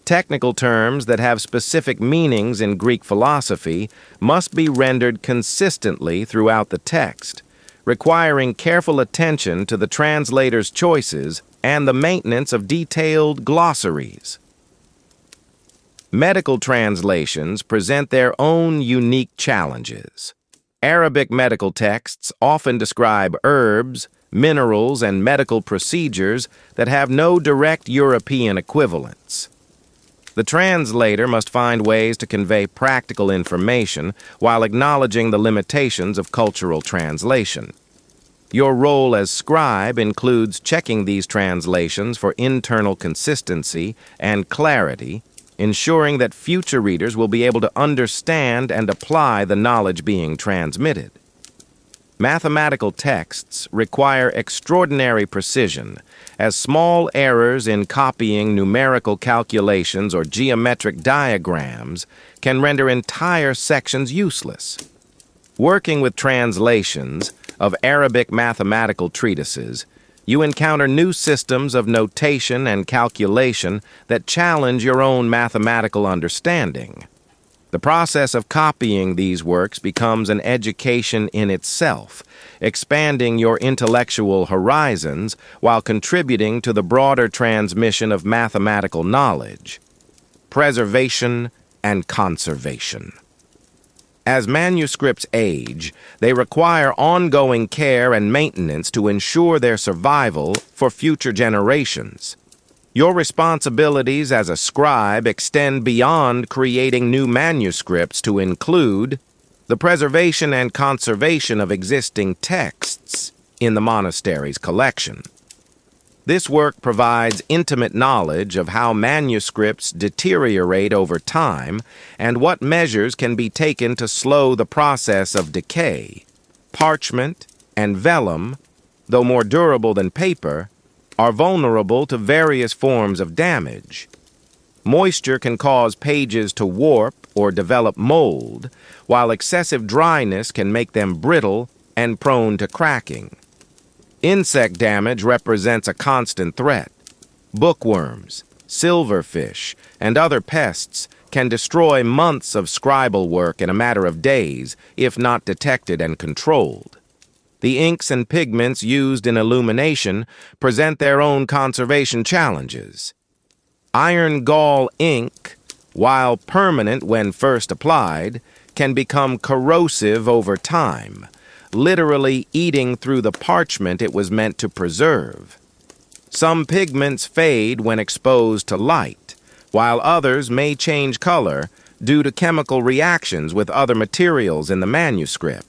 Technical terms that have specific meanings in Greek philosophy must be rendered consistently throughout the text, requiring careful attention to the translator's choices and the maintenance of detailed glossaries. Medical translations present their own unique challenges. Arabic medical texts often describe herbs, minerals, and medical procedures that have no direct European equivalents. The translator must find ways to convey practical information while acknowledging the limitations of cultural translation. Your role as scribe includes checking these translations for internal consistency and clarity, ensuring that future readers will be able to understand and apply the knowledge being transmitted. Mathematical texts require extraordinary precision, as small errors in copying numerical calculations or geometric diagrams can render entire sections useless. Working with translations of Arabic mathematical treatises, you encounter new systems of notation and calculation that challenge your own mathematical understanding. The process of copying these works becomes an education in itself, expanding your intellectual horizons while contributing to the broader transmission of mathematical knowledge. Preservation and conservation. As manuscripts age, they require ongoing care and maintenance to ensure their survival for future generations. Your responsibilities as a scribe extend beyond creating new manuscripts to include the preservation and conservation of existing texts in the monastery's collection. This work provides intimate knowledge of how manuscripts deteriorate over time and what measures can be taken to slow the process of decay. Parchment and vellum, though more durable than paper, are vulnerable to various forms of damage. Moisture can cause pages to warp or develop mold, while excessive dryness can make them brittle and prone to cracking. Insect damage represents a constant threat. Bookworms, silverfish, and other pests can destroy months of scribal work in a matter of days if not detected and controlled. The inks and pigments used in illumination present their own conservation challenges. Iron gall ink, while permanent when first applied, can become corrosive over time, literally eating through the parchment it was meant to preserve. Some pigments fade when exposed to light, while others may change color due to chemical reactions with other materials in the manuscript.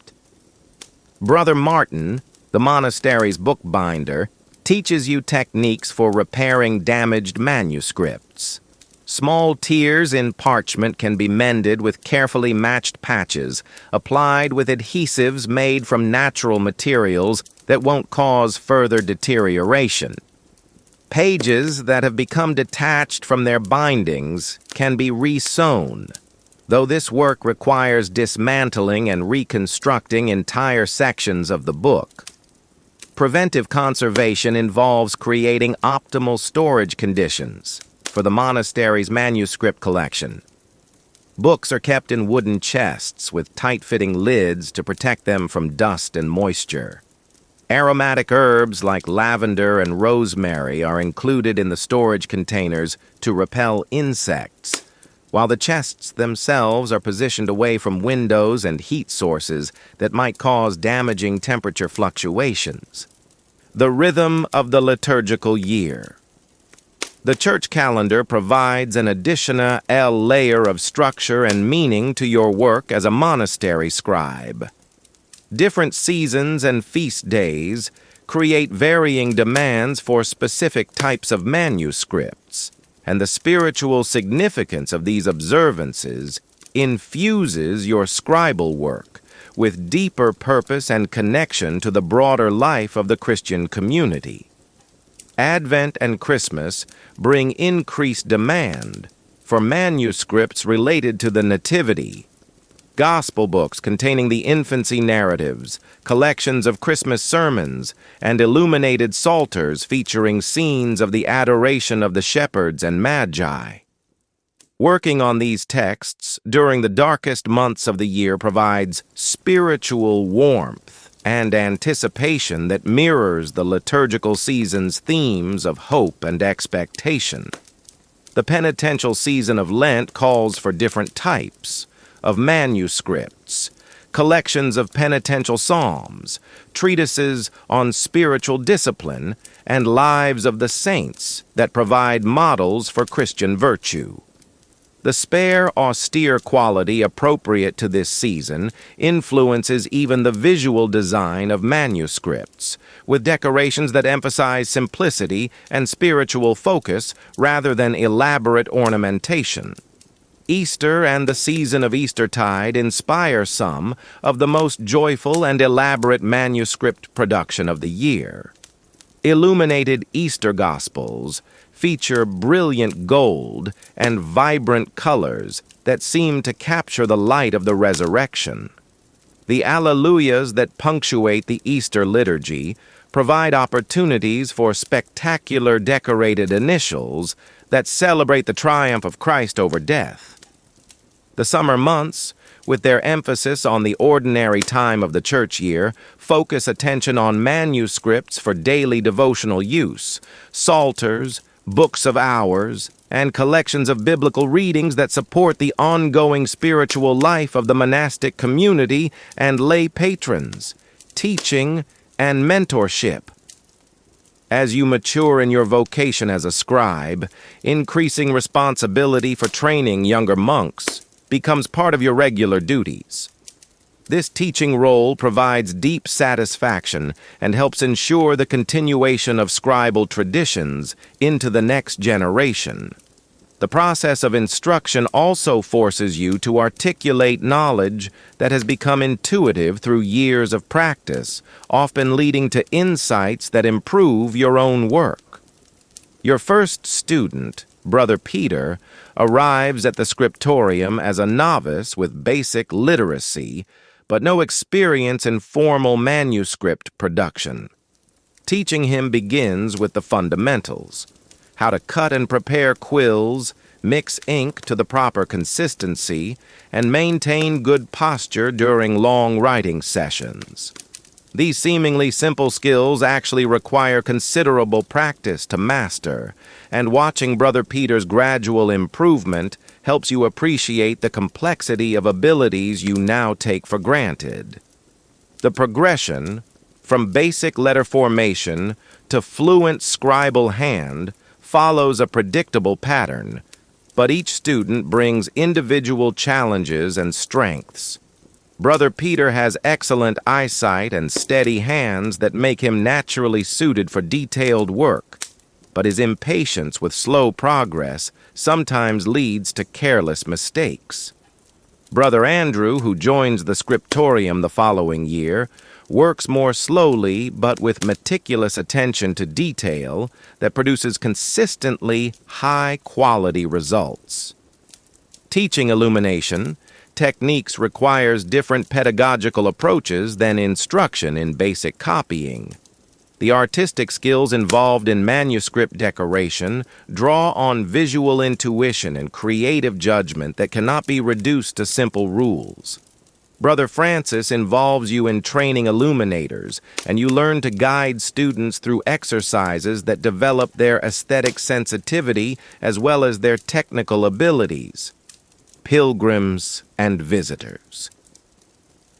Brother Martin, the monastery's bookbinder, teaches you techniques for repairing damaged manuscripts. Small tears in parchment can be mended with carefully matched patches, applied with adhesives made from natural materials that won't cause further deterioration. Pages that have become detached from their bindings can be re-sewn, though this work requires dismantling and reconstructing entire sections of the book. Preventive conservation involves creating optimal storage conditions for the monastery's manuscript collection. Books are kept in wooden chests with tight-fitting lids to protect them from dust and moisture. Aromatic herbs like lavender and rosemary are included in the storage containers to repel insects, while the chests themselves are positioned away from windows and heat sources that might cause damaging temperature fluctuations. The rhythm of the liturgical year. The church calendar provides an additional layer of structure and meaning to your work as a monastery scribe. Different seasons and feast days create varying demands for specific types of manuscripts, and the spiritual significance of these observances infuses your scribal work with deeper purpose and connection to the broader life of the Christian community. Advent and Christmas bring increased demand for manuscripts related to the Nativity, gospel books containing the infancy narratives, collections of Christmas sermons, and illuminated psalters featuring scenes of the adoration of the shepherds and magi. Working on these texts during the darkest months of the year provides spiritual warmth and anticipation that mirrors the liturgical season's themes of hope and expectation. The penitential season of Lent calls for different types of manuscripts, collections of penitential psalms, treatises on spiritual discipline, and lives of the saints that provide models for Christian virtue. The spare, austere quality appropriate to this season influences even the visual design of manuscripts, with decorations that emphasize simplicity and spiritual focus rather than elaborate ornamentation. Easter and the season of Eastertide inspire some of the most joyful and elaborate manuscript production of the year. Illuminated Easter Gospels feature brilliant gold and vibrant colors that seem to capture the light of the resurrection. The Alleluias that punctuate the Easter liturgy provide opportunities for spectacular decorated initials that celebrate the triumph of Christ over death. The summer months, with their emphasis on the ordinary time of the church year, focus attention on manuscripts for daily devotional use, psalters, books of hours, and collections of biblical readings that support the ongoing spiritual life of the monastic community and lay patrons, teaching, and mentorship. As you mature in your vocation as a scribe, increasing responsibility for training younger monks becomes part of your regular duties. This teaching role provides deep satisfaction and helps ensure the continuation of scribal traditions into the next generation. The process of instruction also forces you to articulate knowledge that has become intuitive through years of practice, often leading to insights that improve your own work. Your first student, Brother Peter, arrives at the Scriptorium as a novice with basic literacy, but no experience in formal manuscript production. Teaching him begins with the fundamentals: how to cut and prepare quills, mix ink to the proper consistency, and maintain good posture during long writing sessions. These seemingly simple skills actually require considerable practice to master, and watching Brother Peter's gradual improvement helps you appreciate the complexity of abilities you now take for granted. The progression from basic letter formation to fluent scribal hand follows a predictable pattern, but each student brings individual challenges and strengths. Brother Peter has excellent eyesight and steady hands that make him naturally suited for detailed work, but his impatience with slow progress sometimes leads to careless mistakes. Brother Andrew, who joins the Scriptorium the following year, works more slowly but with meticulous attention to detail that produces consistently high-quality results. Teaching illumination techniques requires different pedagogical approaches than instruction in basic copying. The artistic skills involved in manuscript decoration draw on visual intuition and creative judgment that cannot be reduced to simple rules. Brother Francis involves you in training illuminators, and you learn to guide students through exercises that develop their aesthetic sensitivity as well as their technical abilities. pilgrims, and visitors.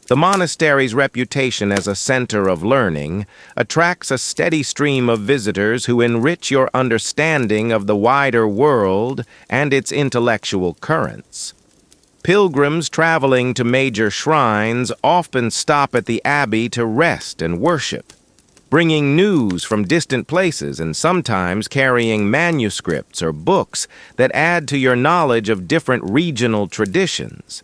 The monastery's reputation as a center of learning attracts a steady stream of visitors who enrich your understanding of the wider world and its intellectual currents. Pilgrims traveling to major shrines often stop at the Abbey to rest and worship, bringing news from distant places and sometimes carrying manuscripts or books that add to your knowledge of different regional traditions.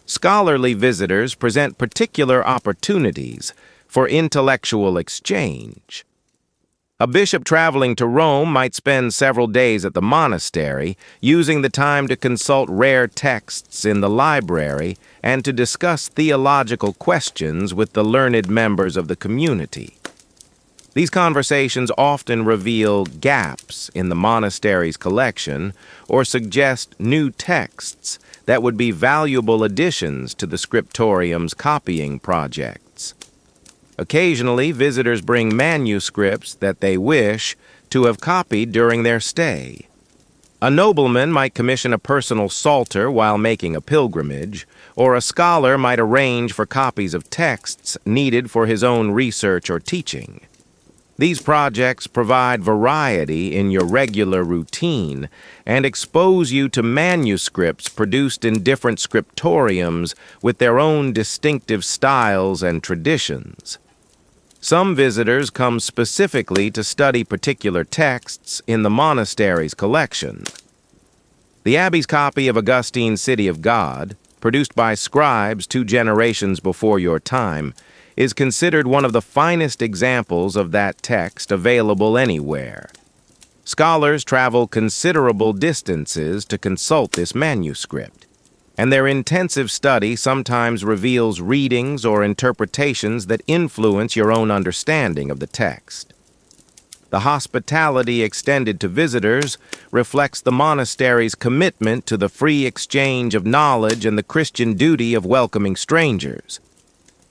Scholarly visitors present particular opportunities for intellectual exchange. A bishop traveling to Rome might spend several days at the monastery, using the time to consult rare texts in the library and to discuss theological questions with the learned members of the community. These conversations often reveal gaps in the monastery's collection or suggest new texts that would be valuable additions to the Scriptorium's copying projects. Occasionally, visitors bring manuscripts that they wish to have copied during their stay. A nobleman might commission a personal psalter while making a pilgrimage, or a scholar might arrange for copies of texts needed for his own research or teaching. These projects provide variety in your regular routine and expose you to manuscripts produced in different scriptoriums with their own distinctive styles and traditions. Some visitors come specifically to study particular texts in the monastery's collection. The Abbey's copy of Augustine's City of God, produced by scribes 2 generations before your time, is considered one of the finest examples of that text available anywhere. Scholars travel considerable distances to consult this manuscript, and their intensive study sometimes reveals readings or interpretations that influence your own understanding of the text. The hospitality extended to visitors reflects the monastery's commitment to the free exchange of knowledge and the Christian duty of welcoming strangers.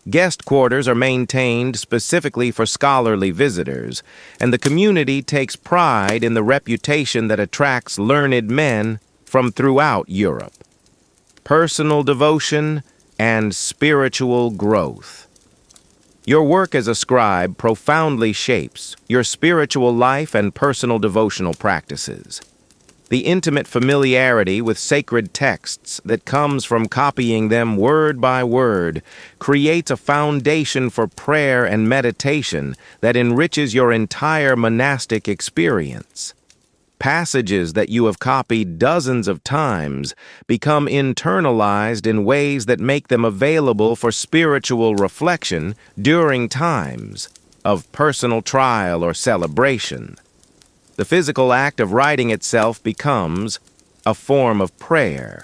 Guest quarters are maintained specifically for scholarly visitors, and the community takes pride in the reputation that attracts learned men from throughout Europe. Personal devotion and spiritual growth. Your work as a scribe profoundly shapes your spiritual life and personal devotional practices. The intimate familiarity with sacred texts that comes from copying them word by word creates a foundation for prayer and meditation that enriches your entire monastic experience. Passages that you have copied dozens of times become internalized in ways that make them available for spiritual reflection during times of personal trial or celebration. The physical act of writing itself becomes a form of prayer.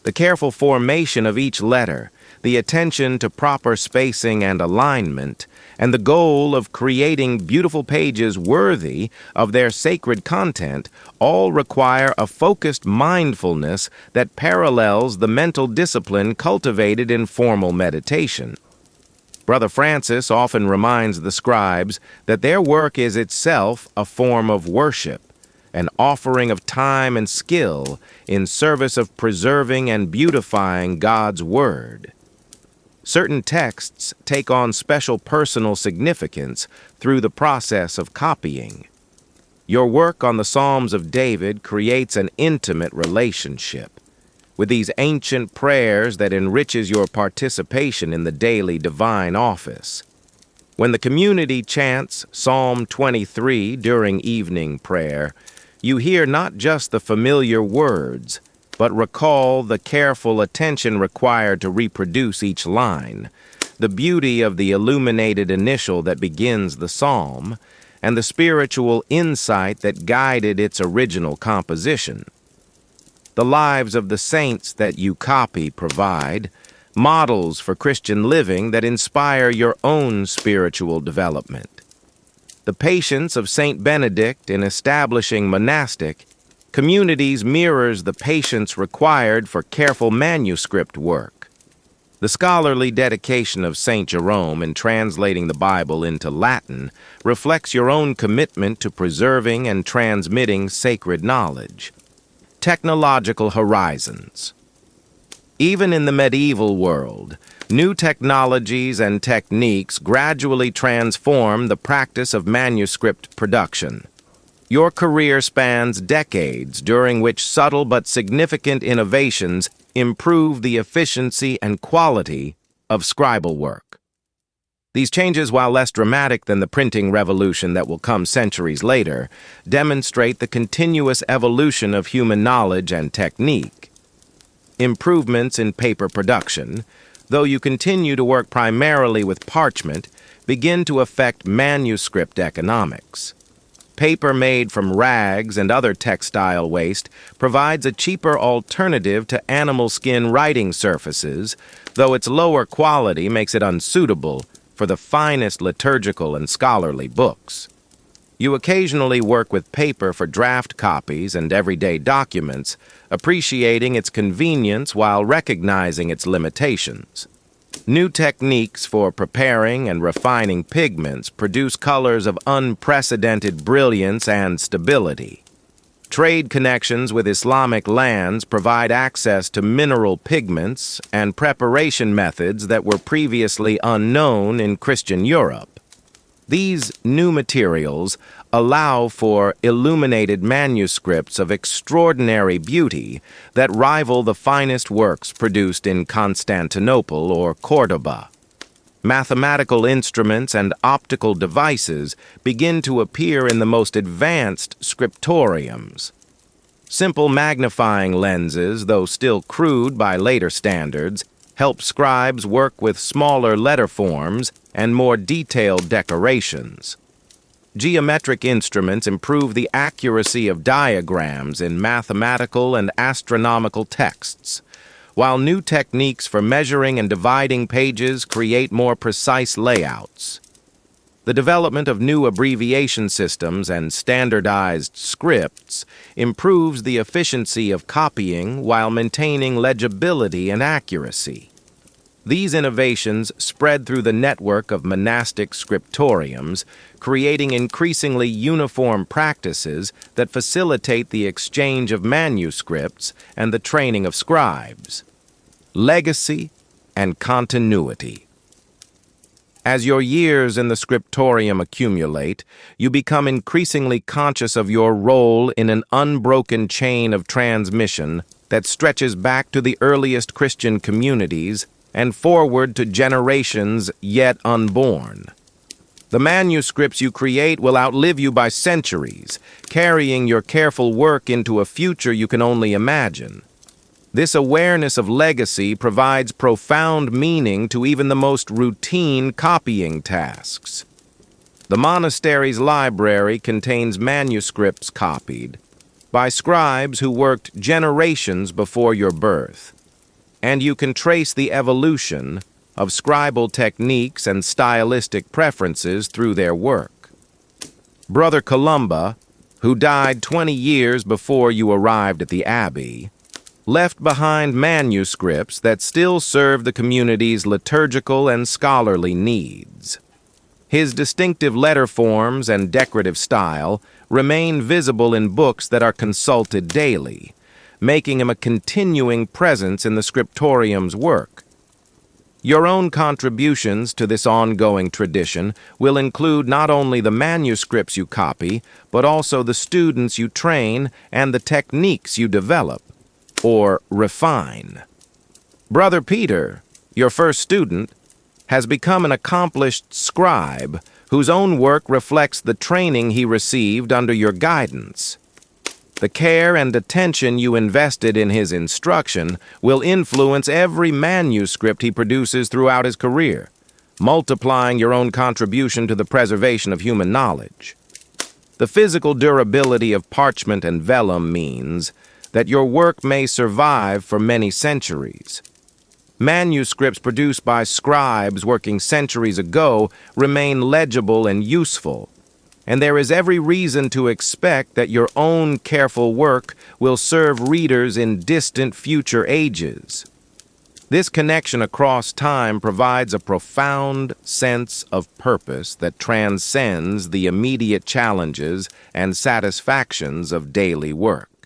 The careful formation of each letter, the attention to proper spacing and alignment, and the goal of creating beautiful pages worthy of their sacred content all require a focused mindfulness that parallels the mental discipline cultivated in formal meditation. Brother Francis often reminds the scribes that their work is itself a form of worship, an offering of time and skill in service of preserving and beautifying God's Word. Certain texts take on special personal significance through the process of copying. Your work on the Psalms of David creates an intimate relationship with these ancient prayers that enriches your participation in the daily divine office. When the community chants Psalm 23 during evening prayer, you hear not just the familiar words, but recall the careful attention required to reproduce each line, the beauty of the illuminated initial that begins the psalm, and the spiritual insight that guided its original composition. The lives of the saints that you copy provide models for Christian living that inspire your own spiritual development. The patience of Saint Benedict in establishing monastic communities mirrors the patience required for careful manuscript work. The scholarly dedication of Saint Jerome in translating the Bible into Latin reflects your own commitment to preserving and transmitting sacred knowledge. Technological horizons. Even in the medieval world, new technologies and techniques gradually transform the practice of manuscript production. Your career spans decades during which subtle but significant innovations improve the efficiency and quality of scribal work. These changes, while less dramatic than the printing revolution that will come centuries later, demonstrate the continuous evolution of human knowledge and technique. Improvements in paper production, though you continue to work primarily with parchment, begin to affect manuscript economics. Paper made from rags and other textile waste provides a cheaper alternative to animal skin writing surfaces, though its lower quality makes it unsuitable for the finest liturgical and scholarly books. You occasionally work with paper for draft copies and everyday documents, appreciating its convenience while recognizing its limitations. New techniques for preparing and refining pigments produce colors of unprecedented brilliance and stability. Trade connections with Islamic lands provide access to mineral pigments and preparation methods that were previously unknown in Christian Europe. These new materials allow for illuminated manuscripts of extraordinary beauty that rival the finest works produced in Constantinople or Cordoba. Mathematical instruments and optical devices begin to appear in the most advanced scriptoriums. Simple magnifying lenses, though still crude by later standards, help scribes work with smaller letter forms and more detailed decorations. Geometric instruments improve the accuracy of diagrams in mathematical and astronomical texts, while new techniques for measuring and dividing pages create more precise layouts. The development of new abbreviation systems and standardized scripts improves the efficiency of copying while maintaining legibility and accuracy. These innovations spread through the network of monastic scriptoriums, creating increasingly uniform practices that facilitate the exchange of manuscripts and the training of scribes. Legacy and continuity. As your years in the scriptorium accumulate, you become increasingly conscious of your role in an unbroken chain of transmission that stretches back to the earliest Christian communities and forward to generations yet unborn. The manuscripts you create will outlive you by centuries, carrying your careful work into a future you can only imagine. This awareness of legacy provides profound meaning to even the most routine copying tasks. The monastery's library contains manuscripts copied by scribes who worked generations before your birth, and you can trace the evolution of scribal techniques and stylistic preferences through their work. Brother Columba, who died 20 years before you arrived at the Abbey, left behind manuscripts that still serve the community's liturgical and scholarly needs. His distinctive letter forms and decorative style remain visible in books that are consulted daily, making him a continuing presence in the scriptorium's work. Your own contributions to this ongoing tradition will include not only the manuscripts you copy, but also the students you train and the techniques you develop, or refine. Brother Peter, your first student, has become an accomplished scribe whose own work reflects the training he received under your guidance. The care and attention you invested in his instruction will influence every manuscript he produces throughout his career, multiplying your own contribution to the preservation of human knowledge. The physical durability of parchment and vellum means that your work may survive for many centuries. Manuscripts produced by scribes working centuries ago remain legible and useful, and there is every reason to expect that your own careful work will serve readers in distant future ages. This connection across time provides a profound sense of purpose that transcends the immediate challenges and satisfactions of daily work.